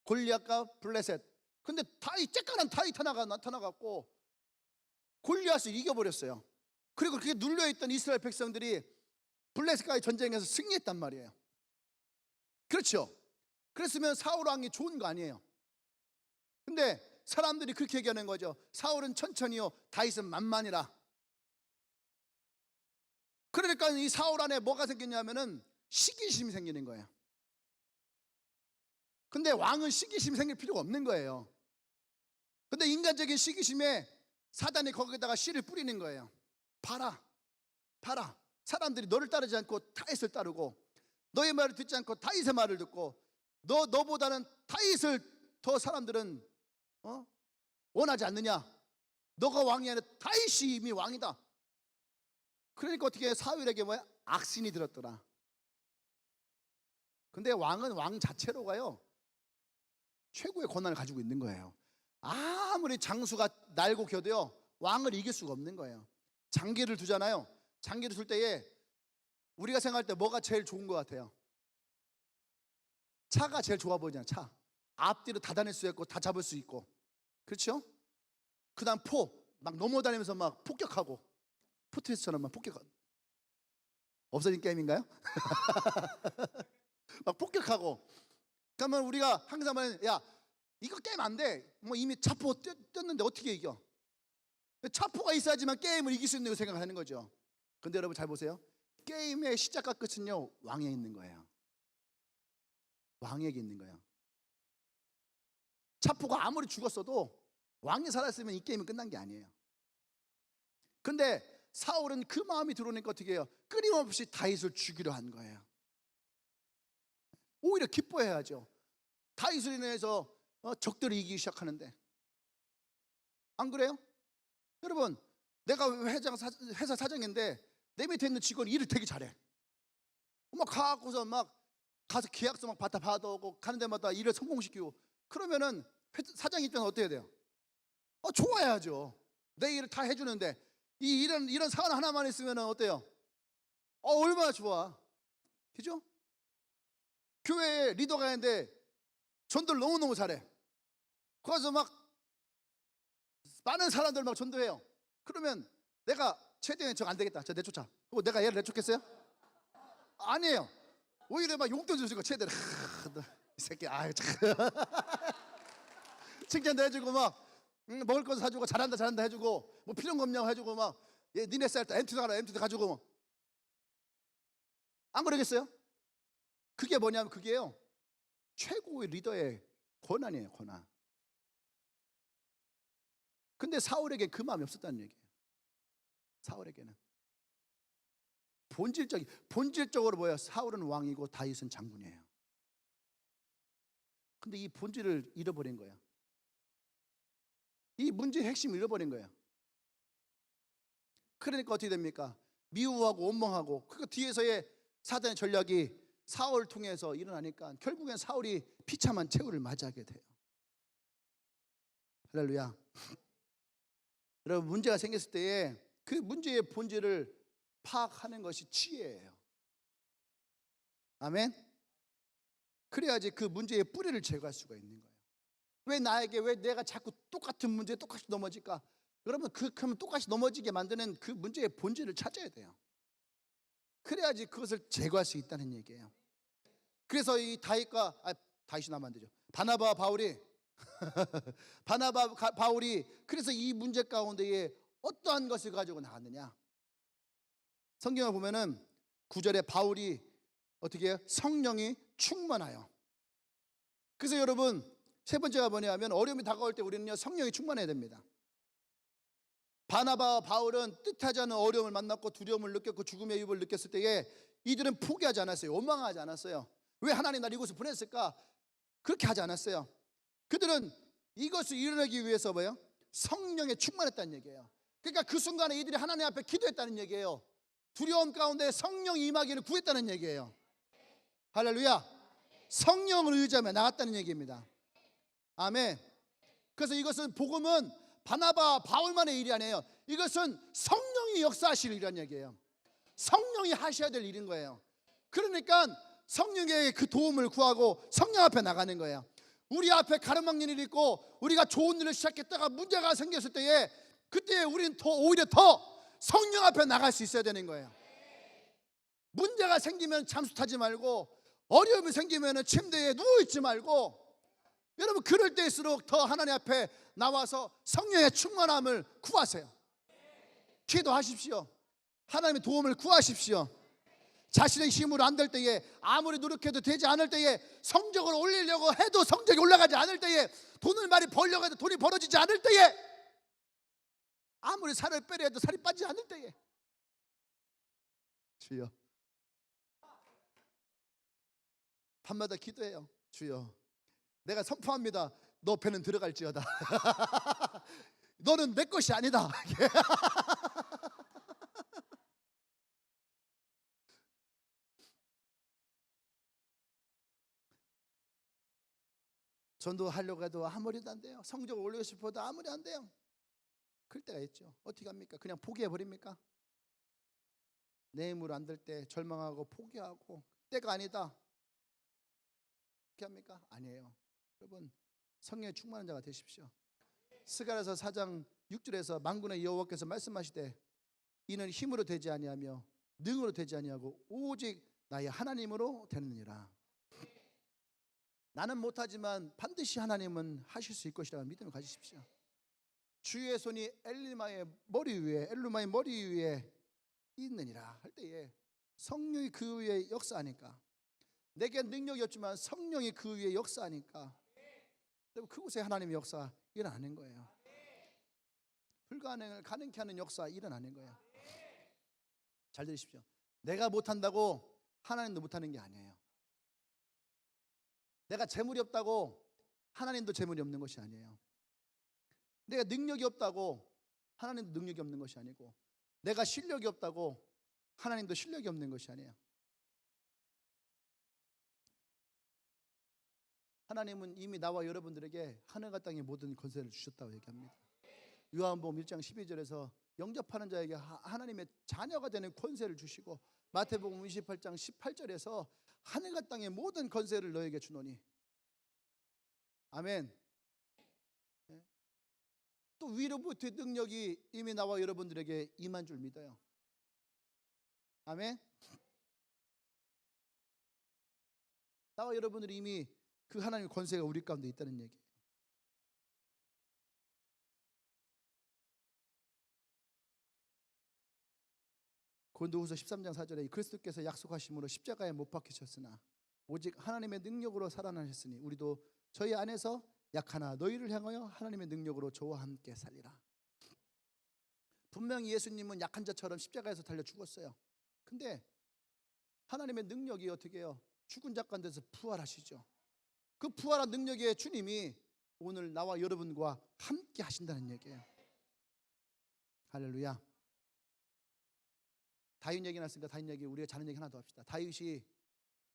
골리앗과 블레셋. 근데 다윗, 쬐깐한 다윗 하나가 나타나갖고 골리앗을 이겨버렸어요. 그리고 그게 눌려있던 이스라엘 백성들이 블레셋과의 전쟁에서 승리했단 말이에요. 그렇죠? 그랬으면 사울 왕이 좋은 거 아니에요. 근데 사람들이 그렇게 얘기하는 거죠. 사울은 천천히요, 다윗은 만만이라. 그러니까 이 사울 안에 뭐가 생겼냐면은 시기심이 생기는 거예요. 근데 왕은 시기심이 생길 필요가 없는 거예요. 근데 인간적인 시기심에 사단이 거기다가 씨를 뿌리는 거예요. 봐라, 봐라. 사람들이 너를 따르지 않고 다윗을 따르고, 너의 말을 듣지 않고 다윗의 말을 듣고, 너보다는 다윗을 더 사람들은 원하지 않느냐. 너가 왕이 아니라 다윗이 이미 왕이다. 그러니까 어떻게 사울에게 뭐야? 악신이 들었더라. 근데 왕은 왕 자체로가요, 최고의 권한을 가지고 있는 거예요. 아무리 장수가 날고 겨도요, 왕을 이길 수가 없는 거예요. 장기를 두잖아요. 장기를 둘 때에 우리가 생각할 때 뭐가 제일 좋은 것 같아요? 차가 제일 좋아 보이잖아요. 차 앞뒤로 다 다닐 수 있고 다 잡을 수 있고, 그렇죠? 그 다음 막 넘어다니면서 막 폭격하고, 포트리스처럼 막 폭격하고. 없어진 게임인가요? 막 폭격하고. 그러면 우리가 항상 말하는, 야 이거 게임 안 돼. 뭐 이미 차포 떴는데 어떻게 이겨? 차포가 있어야지만 게임을 이길 수 있는 걸 생각하는 거죠. 근데 여러분 잘 보세요. 게임의 시작과 끝은요, 왕에 있는 거예요. 왕에게 있는 거예요. 차포가 아무리 죽었어도 왕이 살았으면 이 게임은 끝난 게 아니에요. 근데 사울은 그 마음이 들어오니까 어떻게 해요? 끊임없이 다윗을 죽이려 한 거예요. 오히려 기뻐해야죠. 다윗을 인해서 적들이 이기기 시작하는데. 안 그래요? 여러분, 내가 회사 사장인데 내 밑에 있는 직원이 일을 되게 잘해. 막 가고서 막 가서 계약서 막 받아오고, 가는 데마다 일을 성공시키고. 그러면은 사장 입장은 어때야 돼요? 좋아야죠. 내 일을 다 해주는데 이런 사안 하나만 있으면 어때요? 얼마나 좋아. 그죠? 교회에 리더가 있는데 전도를 너무너무 잘해. 거기서 막 많은 사람들 막 전도해요. 그러면 내가 최대한 저 안 되겠다, 저 내쫓아. 그리고 내가 얘를 내쫓겠어요? 아니에요. 오히려 막 용돈 주시고, 최대한 이 새끼 아유 참 칭찬도 해주고, 막 먹을 것도 사주고, 잘한다 해주고, 뭐 필요한 거 없냐고 해주고, 막 니네 쌀 때 MT도 가라, MT도 가지고. 안 그러겠어요? 그게 뭐냐면 그게요, 최고의 리더의 권한이에요, 권한. 근데 사울에게 그 마음이 없었다는 얘기예요. 사울에게는 본질적으로 뭐예요? 사울은 왕이고 다윗은 장군이에요. 근데 이 본질을 잃어버린 거예요. 이 문제의 핵심을 잃어버린 거예요. 그러니까 어떻게 됩니까? 미워하고 원망하고, 그 뒤에서의 사단의 전략이 사울을 통해서 일어나니까 결국엔 사울이 비참한 최후를 맞이하게 돼요. 할렐루야. 여러분, 문제가 생겼을 때에 그 문제의 본질을 파악하는 것이 지혜예요. 아멘. 그래야지 그 문제의 뿌리를 제거할 수가 있는 거예요. 왜 내가 자꾸 똑같은 문제에 똑같이 넘어질까? 여러분, 그러면 똑같이 넘어지게 만드는 그 문제의 본질을 찾아야 돼요. 그래야지 그것을 제거할 수 있다는 얘기예요. 그래서 이 다윗이 나면 안 되죠. 바나바와 바울이 그래서 이 문제 가운데에 어떠한 것을 가지고 나갔느냐? 성경을 보면은 9절에 바울이 어떻게 해요? 성령이 충만하여. 그래서 여러분, 세 번째가 뭐냐면, 어려움이 다가올 때 우리는요, 성령이 충만해야 됩니다. 바나바와 바울은 뜻하지 않은 어려움을 만났고 두려움을 느꼈고 죽음의 위협을 느꼈을 때에 이들은 포기하지 않았어요. 원망하지 않았어요. 왜 하나님 날 이곳에 보냈을까? 그렇게 하지 않았어요. 그들은 이것을 이뤄내기 위해서 뭐예요? 성령에 충만했다는 얘기예요. 그러니까 그 순간에 이들이 하나님 앞에 기도했다는 얘기예요. 두려움 가운데 성령이 임하기를 구했다는 얘기예요. 할렐루야. 성령을 의지하며 나갔다는 얘기입니다. 아멘. 그래서 이것은, 복음은 바나바 바울만의 일이 아니에요. 이것은 성령이 역사하실 일이라는 얘기예요. 성령이 하셔야 될 일인 거예요. 그러니까 성령의 그 도움을 구하고 성령 앞에 나가는 거예요. 우리 앞에 가로막는 일이 있고 우리가 좋은 일을 시작했다가 문제가 생겼을 때에 그때 우리는 오히려 더 성령 앞에 나갈 수 있어야 되는 거예요. 문제가 생기면 잠수 타지 말고, 어려움이 생기면 침대에 누워있지 말고, 여러분 그럴 때일수록 더 하나님 앞에 나와서 성령의 충만함을 구하세요. 기도하십시오. 하나님의 도움을 구하십시오. 자신의 힘으로 안 될 때에, 아무리 노력해도 되지 않을 때에, 성적을 올리려고 해도 성적이 올라가지 않을 때에, 돈을 많이 벌려고 해도 돈이 벌어지지 않을 때에, 아무리 살을 빼려 해도 살이 빠지지 않을 때에, 주여, 밤마다 기도해요. 주여, 내가 선포합니다. 너 배는 들어갈지어다. 너는 내 것이 아니다. 전도하려고 해도 아무리도 안 돼요. 성적을 올리고 싶어도 아무리 안 돼요. 그럴 때가 있죠. 어떻게 합니까? 그냥 포기해버립니까? 내 힘으로 안 될 때 절망하고 포기하고 때가 아니다, 어떻게 합니까? 아니에요. 여러분, 성령에 충만한 자가 되십시오. 스가랴서 4장 6절에서 만군의 여호와께서 말씀하시되 이는 힘으로 되지 아니하며 능으로 되지 아니하고 오직 나의 하나님으로 되느니라. 나는 못하지만 반드시 하나님은 하실 수 있을 것이라고 믿음을 가지십시오. 주의 손이 엘리마의 머리 위에 있느니라 할 때에 성령이 그 위에 역사하니까, 내게 능력이 없지만 성령이 그 위에 역사하니까 그곳에 하나님의 역사 일어나는 거예요. 불가능을 가능케 하는 역사 일어나는 거예요. 잘 들으십시오. 내가 못한다고 하나님도 못하는 게 아니에요. 내가 재물이 없다고 하나님도 재물이 없는 것이 아니에요. 내가 능력이 없다고 하나님도 능력이 없는 것이 아니고, 내가 실력이 없다고 하나님도 실력이 없는 것이 아니에요. 하나님은 이미 나와 여러분들에게 하늘과 땅의 모든 권세를 주셨다고 얘기합니다. 요한복음 1장 12절에서 영접하는 자에게 하나님의 자녀가 되는 권세를 주시고, 마태복음 28장 18절에서 하늘과 땅의 모든 권세를 너에게 주노니. 아멘. 또 위로부터의 능력이 이미 나와 여러분들에게 임한 줄 믿어요. 아멘. 나와 여러분들이 이미 그 하나님의 권세가 우리 가운데 있다는 얘기예요. 고린도후서 13장 4절에 그리스도께서 약속하심으로 십자가에 못 박히셨으나 오직 하나님의 능력으로 살아나셨으니 우리도 저희 안에서 약하나 너희를 향하여 하나님의 능력으로 저와 함께 살리라. 분명히 예수님은 약한 자처럼 십자가에서 달려 죽었어요. 근데 하나님의 능력이 어떻게 해요? 죽은 자 가운데서 부활하시죠. 그 부활한 능력의 주님이 오늘 나와 여러분과 함께 하신다는 얘기예요. 할렐루야. 다윗 얘기 났으니까 다윗 얘기, 우리가 자는 얘기 하나 더 합시다. 다윗이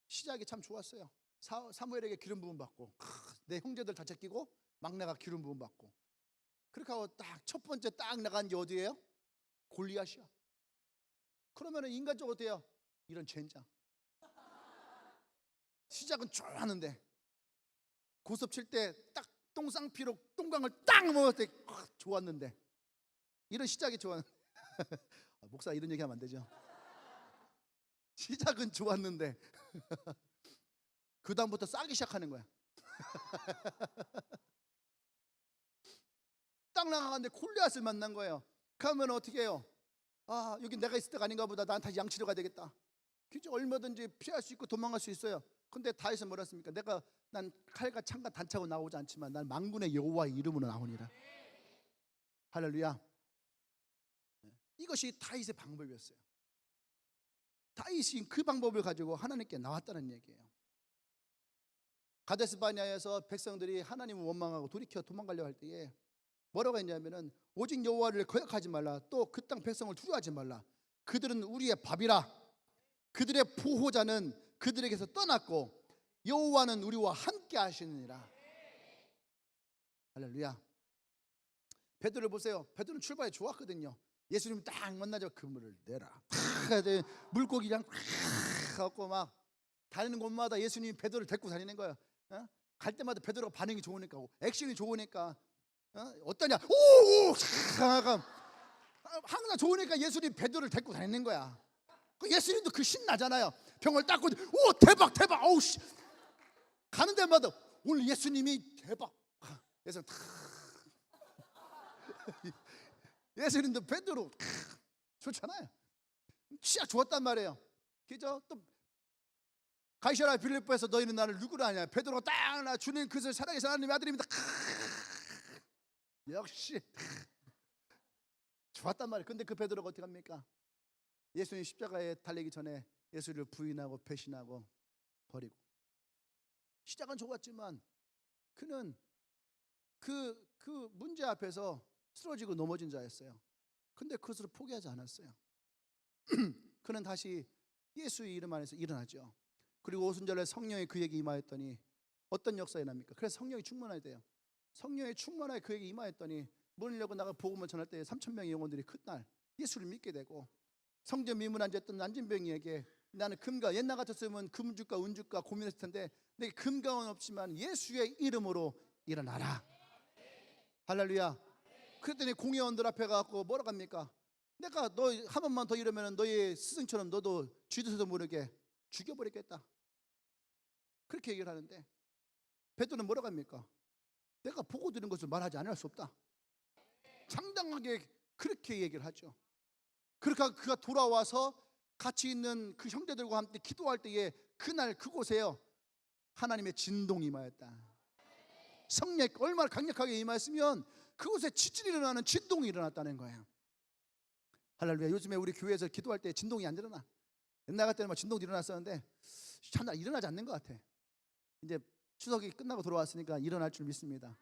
시작이 참 좋았어요. 사무엘에게 기름 부음 받고, 내 형제들 다 제끼고 막내가 기름 부음 받고, 그렇게 하고 딱 첫 번째 딱 나간 게 어디예요? 골리앗이야. 그러면은 인간적으로 어때요? 이런 젠장. 시작은 좋았는데 고섭 칠 때 딱 똥쌍피로 똥강을 딱 먹을 때 좋았는데, 이런 시작이 좋았는데 목사 이런 얘기하면 안 되죠. 시작은 좋았는데 그 다음부터 싸기 시작하는 거야. 딱 나가는데 골리앗을 만난 거예요. 그러면 어떻게 해요? 아, 여기 내가 있을 때가 아닌가 보다. 난 다시 양치러 가야 되겠다. 그죠? 얼마든지 피할 수 있고 도망갈 수 있어요. 근데 다윗은 뭐라 했습니까? 난 칼과 창과 단차고 나오지 않지만 난 만군의 여호와의 이름으로 나오니라. 할렐루야. 이것이 다윗의 방법이었어요. 다윗이 그 방법을 가지고 하나님께 나왔다는 얘기예요. 가데스 바네아에서 백성들이 하나님을 원망하고 돌이켜 도망가려고 할 때에 뭐라고 했냐면은 오직 여호와를 거역하지 말라. 또 그 땅 백성을 두려워하지 말라. 그들은 우리의 밥이라. 그들의 보호자는 그들에게서 떠났고 여호와는 우리와 함께 하시느니라. 할렐루야. 베드로를 보세요. 베드로는 출발이 좋았거든요. 예수님 딱 만나자 그물을 내라. 탁 물고기랑 갖고 막 다니는 곳마다 예수님이 베드로를 데리고 다니는 거예요. 갈 때마다 베드로가 반응이 좋으니까, 액션이 좋으니까, 어떠냐? 오! 항상 좋으니까 예수님 베드로를 데리고 다니는 거야. 예수님도 그 신나잖아요. 병을 닦고 오 대박 대박 어우 씨 가는 데마다 오늘 예수님이 대박. 그래서 예수님도 베드로 좋잖아요. 시작 좋았단 말이에요. 그죠? 또 가이사랴 빌립보에서 너희는 나를 누구로 아냐? 베드로가 딱 나 주님 그것을 사랑해서 하나님의 아들입니다. 역시 좋았단 말이에요. 근데 그 베드로가 어떻게 합니까? 예수님 십자가에 달리기 전에 예수를 부인하고 배신하고 버리고. 시작은 좋았지만 그는 그 문제 앞에서 쓰러지고 넘어진 자였어요. 근데 그것을 포기하지 않았어요. 그는 다시 예수의 이름 안에서 일어나죠. 그리고 오순절에 성령이 그에게 임하였더니 어떤 역사가 납니까? 그래서 성령이 충만해야 돼요. 성령이 충만하게 그에게 임하였더니 문을 열고 나가 복음을 전할 때 3,000명의 영혼들이 그날 예수를 믿게 되고, 성전 미문 앉았던 난진병이에게 나는 금가 옛날 같았으면 금주가 은주가 고민했을 텐데 내게 금가은 없지만 예수의 이름으로 일어나라. 할렐루야. 그랬더니 공회원들 앞에 가서 뭐라고 합니까? 내가 너 한 번만 더 이러면 너희 스승처럼 너도 쥐도새도 모르게 죽여버리겠다. 그렇게 얘기를 하는데 베드로는 뭐라고 합니까? 내가 보고 들은 것을 말하지 않을 수 없다. 장당하게 그렇게 얘기를 하죠. 그러니까 그가 돌아와서 같이 있는 그 형제들과 함께 기도할 때에 그날 그곳에요 하나님의 진동이 임하였다. 성령 얼마나 강력하게 임하였으면 그곳에 지진이 일어나는 진동이 일어났다는 거예요. 할렐루야. 요즘에 우리 교회에서 기도할 때 진동이 안 일어나. 옛날 같을 때는 막 진동이 일어났었는데 참 일어나지 않는 것 같아. 이제 추석이 끝나고 돌아왔으니까 일어날 줄 믿습니다.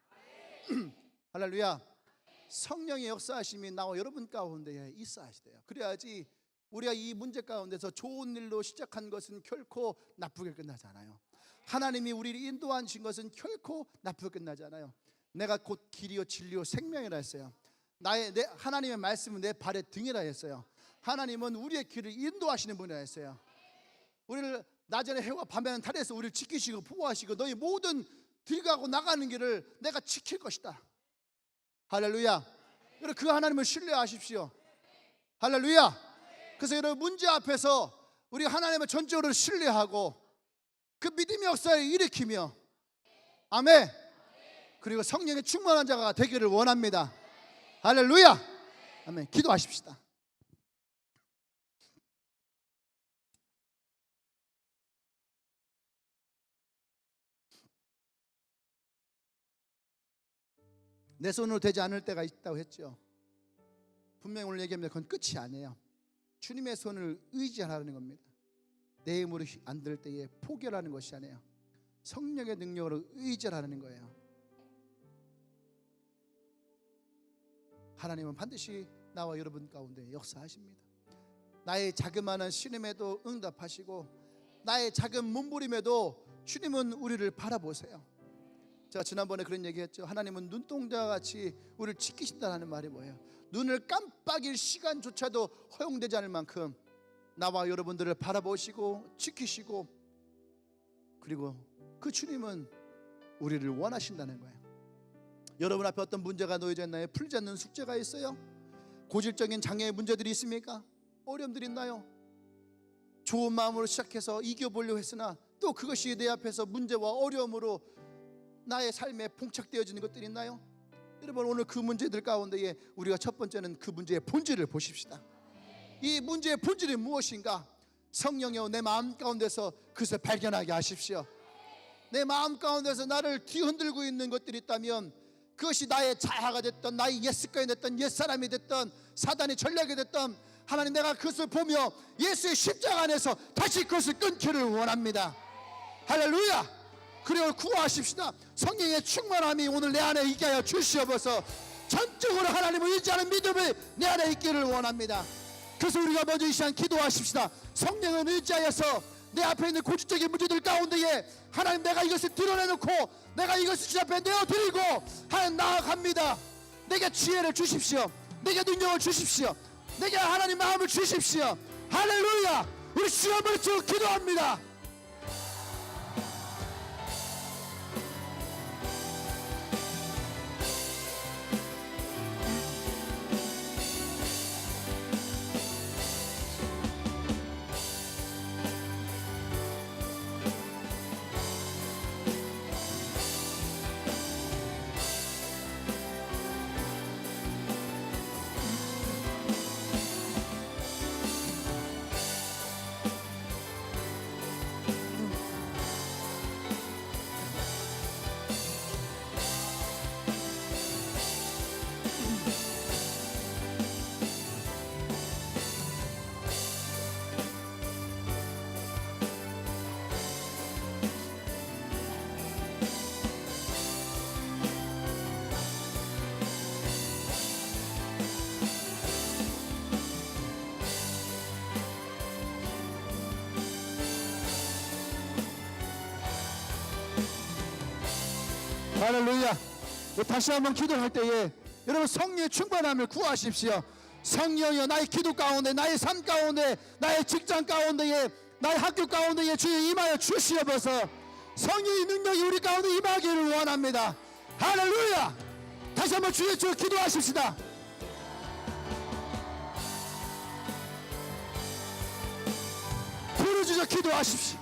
할렐루야. 성령의 역사하심이 나와 여러분 가운데 있어야 돼요. 그래야지 우리가 이 문제 가운데서 좋은 일로 시작한 것은 결코 나쁘게 끝나지 않아요. 하나님이 우리를 인도하신 것은 결코 나쁘게 끝나지 않아요. 내가 곧 길이요 진리요 생명이라 했어요. 내 하나님의 말씀은 내 발의 등이라 했어요. 하나님은 우리의 길을 인도하시는 분이라 했어요. 우리를 낮에는 해와 밤에는 달에서 우리를 지키시고 보호하시고 너희 모든 들어가고 나가는 길을 내가 지킬 것이다. 할렐루야. 여러분 그 하나님을 신뢰하십시오. 할렐루야. 그래서 여러분 문제 앞에서 우리 하나님을 전적으로 신뢰하고 그 믿음의 역사를 일으키며 아멘. 그리고 성령의 충만한 자가 되기를 원합니다. 할렐루야. 아멘. 기도하십시다. 내 손으로 되지 않을 때가 있다고 했죠. 분명히 오늘 얘기합니다. 그건 끝이 아니에요. 주님의 손을 의지하라는 겁니다. 내 힘으로 안 될 때에 포기하라는 것이 아니에요. 성령의 능력으로 의지하라는 거예요. 하나님은 반드시 나와 여러분 가운데 역사하십니다. 나의 자그마한 신음에도 응답하시고 나의 작은 몸부림에도 주님은 우리를 바라보세요. 제가 지난번에 그런 얘기했죠. 하나님은 눈동자 같이 우리를 지키신다는 말이 뭐예요? 눈을 깜빡일 시간조차도 허용되지 않을 만큼 나와 여러분들을 바라보시고 지키시고, 그리고 그 주님은 우리를 원하신다는 거예요. 여러분 앞에 어떤 문제가 놓여져 있나요? 풀지 않는 숙제가 있어요? 고질적인 장애의 문제들이 있습니까? 어려움들이 있나요? 좋은 마음으로 시작해서 이겨보려고 했으나 또 그것이 내 앞에서 문제와 어려움으로 나의 삶에 봉착되어지는 것들이 있나요? 여러분 오늘 그 문제들 가운데에 우리가 첫 번째는 그 문제의 본질을 보십시다. 이 문제의 본질이 무엇인가? 성령이여 내 마음 가운데서 그것을 발견하게 하십시오. 내 마음 가운데서 나를 뒤흔들고 있는 것들이 있다면 그것이 나의 자아가 됐던 나의 옛 습관이 됐던 옛 사람이 됐던 사단의 전략이 됐던 하나님 내가 그것을 보며 예수의 십자가 안에서 다시 그것을 끊기를 원합니다. 할렐루야. 그리고 구하십시다. 성령의 충만함이 오늘 내 안에 있게 하여 주시옵소서. 전적으로 하나님을 의지하는 믿음이 내 안에 있기를 원합니다. 그래서 우리가 먼저 이 시간 기도하십시다. 성령을 의지하여서 내 앞에 있는 고질적인 문제들 가운데에 하나님 내가 이것을 드러내놓고 내가 이것을 주 앞에 내어드리고 하나님 나아갑니다. 내게 지혜를 주십시오. 내게 능력을 주십시오. 내게 하나님 마음을 주십시오. 할렐루야. 우리 주여 한번 쭉 기도합니다. 할렐루야. 다시 한번 기도할 때에 여러분 성령의 충만함을 구하십시오. 성령이여, 나의 기도 가운데, 나의 삶 가운데, 나의 직장 가운데에, 나의 학교 가운데에 주여 임하여 주시옵소서. 성령의 능력이 우리 가운데 임하기를 원합니다. 할렐루야. 다시 한번 주여 기도하십시다. 부르짖어 기도하십시오.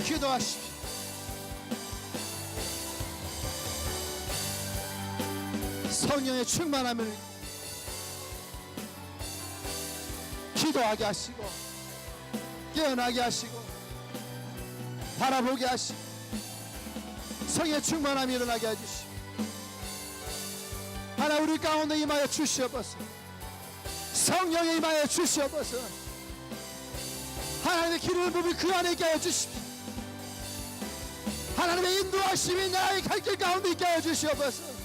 기도하십시오. 성령의 충만함을 기도하게 하시고 깨어나게 하시고 바라보게 하시고 성령의 충만함이 일어나게 해주시고 하나 우리 가운데 임하여 주시옵소서. 성령에 임하여 주시옵소서. 하나님의 기름을 부비 그 안에 있게 하여 주십시오. 하나님의 인도하심이 나의 갈 길 가운데 있게 하여 주시옵소서.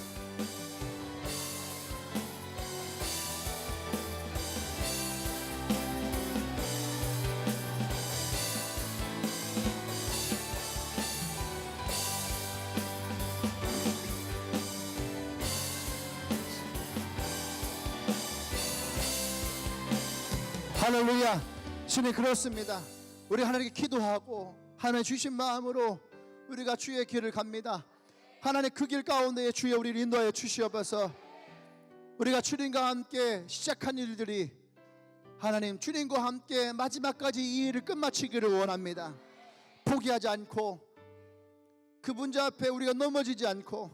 할렐루야. 주님, 그렇습니다. 우리 하나님께 기도하고 하나님 주신 마음으로 우리가 주의 길을 갑니다. 하나님 그 길 가운데 주여 우리를 인도하여 주시옵소서. 우리가 주님과 함께 시작한 일들이 하나님 주님과 함께 마지막까지 이 일을 끝마치기를 원합니다. 포기하지 않고 그 문제 앞에 우리가 넘어지지 않고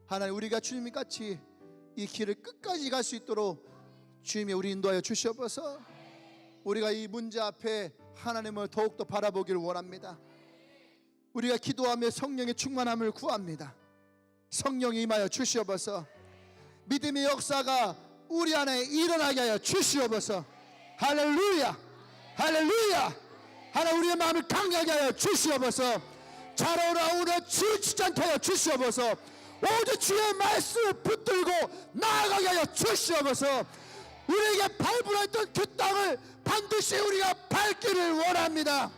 하나님 우리가 주님이 같이 이 길을 끝까지 갈 수 있도록 주님이 우리 인도하여 주시옵소서. 우리가 이 문제 앞에 하나님을 더욱더 바라보기를 원합니다. 우리가 기도하며 성령의 충만함을 구합니다. 성령이 임하여 주시옵소서. 믿음의 역사가 우리 안에 일어나게 하여 주시옵소서. 할렐루야. 할렐루야. 하나 우리의 마음을 강하게 하여 주시옵소서. 자라오라 지치지 않게 하여 주시옵소서. 오직 주의 말씀을 붙들고 나아가게 하여 주시옵소서. 우리에게 발부했던 그 땅을 반드시 우리가 밟기를 원합니다.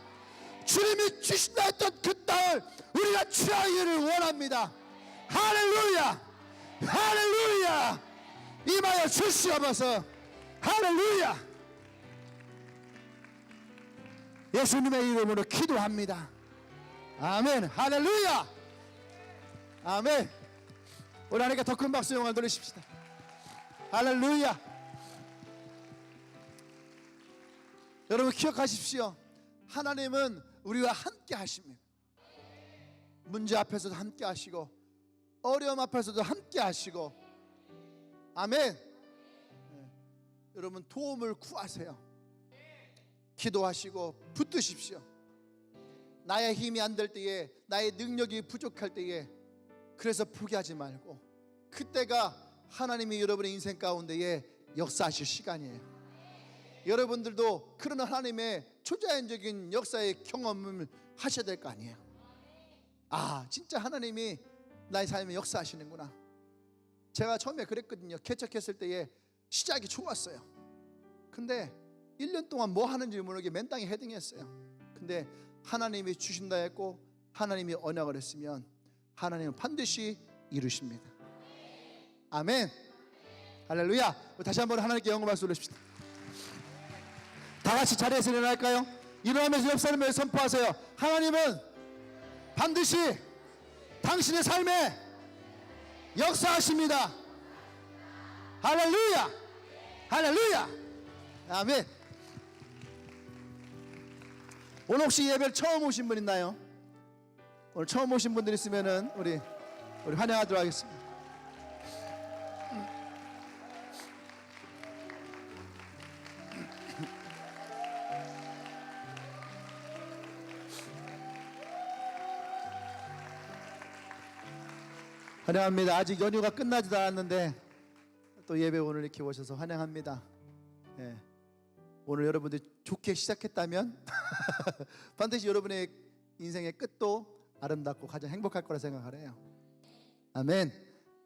주님이 주신다 했던 그 땅을 우리가 취하기를 원합니다. 할렐루야. 할렐루야. 임하여 주시옵소서. 할렐루야. 예수님의 이름으로 기도합니다. 아멘. 할렐루야. 아멘. 우리 하나님께 더 큰 박수 영광을 돌리십시다. 할렐루야. 여러분 기억하십시오. 하나님은 우리와 함께 하십니다. 문제 앞에서도 함께 하시고 어려움 앞에서도 함께 하시고 아멘. 여러분 도움을 구하세요. 기도하시고 붙드십시오. 나의 힘이 안 될 때에, 나의 능력이 부족할 때에 그래서 포기하지 말고 그때가 하나님이 여러분의 인생 가운데에 역사하실 시간이에요. 여러분들도 그런 하나님의 초자연적인 역사의 경험을 하셔야 될 거 아니에요. 아, 진짜 하나님이 나의 삶에 역사하시는구나. 제가 처음에 그랬거든요. 개척했을 때에 시작이 좋았어요. 근데 1년 동안 뭐 하는지 모르게 맨땅에 헤딩했어요. 근데 하나님이 주신다 했고 하나님이 언약을 했으면 하나님은 반드시 이루십니다. 아멘. 할렐루야. 다시 한번 하나님께 영광 박수 올리십시다. 다 같이 자리에서 일어날까요? 일어나면서 옆 사람에게 선포하세요. 하나님은 반드시 당신의 삶에 역사하십니다. 할렐루야. 할렐루야. 아멘. 오늘 혹시 예배를 처음 오신 분 있나요? 오늘 처음 오신 분들 있으면은 우리 환영하도록 하겠습니다. 환영합니다. 아직 연휴가 끝나지도 않았는데 또 예배 오늘 이렇게 오셔서 환영합니다. 예. 오늘 여러분들이 좋게 시작했다면 반드시 여러분의 인생의 끝도 아름답고 가장 행복할 거라 생각하래요. 아멘.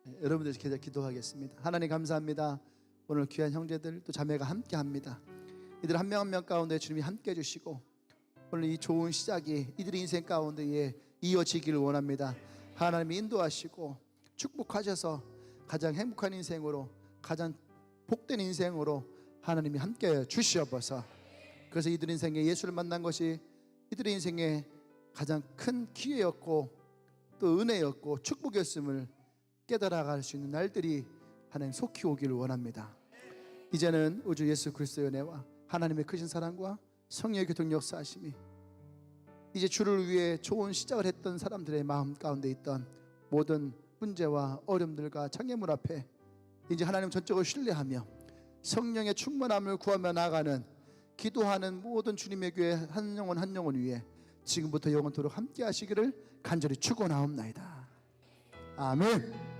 예, 여러분들 계속 기도하겠습니다. 하나님 감사합니다. 오늘 귀한 형제들 또 자매가 함께합니다. 이들 한 명 한 명 가운데 주님이 함께 해주시고 오늘 이 좋은 시작이 이들의 인생 가운데에 이어지기를 원합니다. 하나님이 인도하시고 축복하셔서 가장 행복한 인생으로 가장 복된 인생으로 하나님이 함께 주시옵소서. 그래서 이들 인생에 예수를 만난 것이 이들의 인생에 가장 큰 기회였고 또 은혜였고 축복이었음을 깨달아갈 수 있는 날들이 하나님 속히 오기를 원합니다. 이제는 우주 예수 그리스도의 은혜와 하나님의 크신 사랑과 성령의 교통 역사하심이 이제 주를 위해 좋은 시작을 했던 사람들의 마음 가운데 있던 모든 문제와 어려움들과 장애물 앞에 이제 하나님 전적으로 신뢰하며 성령의 충만함을 구하며 나아가는 기도하는 모든 주님의 교회 한 영혼 한 영혼 위에 지금부터 영원토록 함께 하시기를 간절히 축원하옵나이다. 아멘.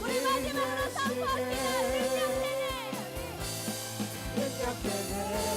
우리 마지막으로 선포합니다. 능력되네.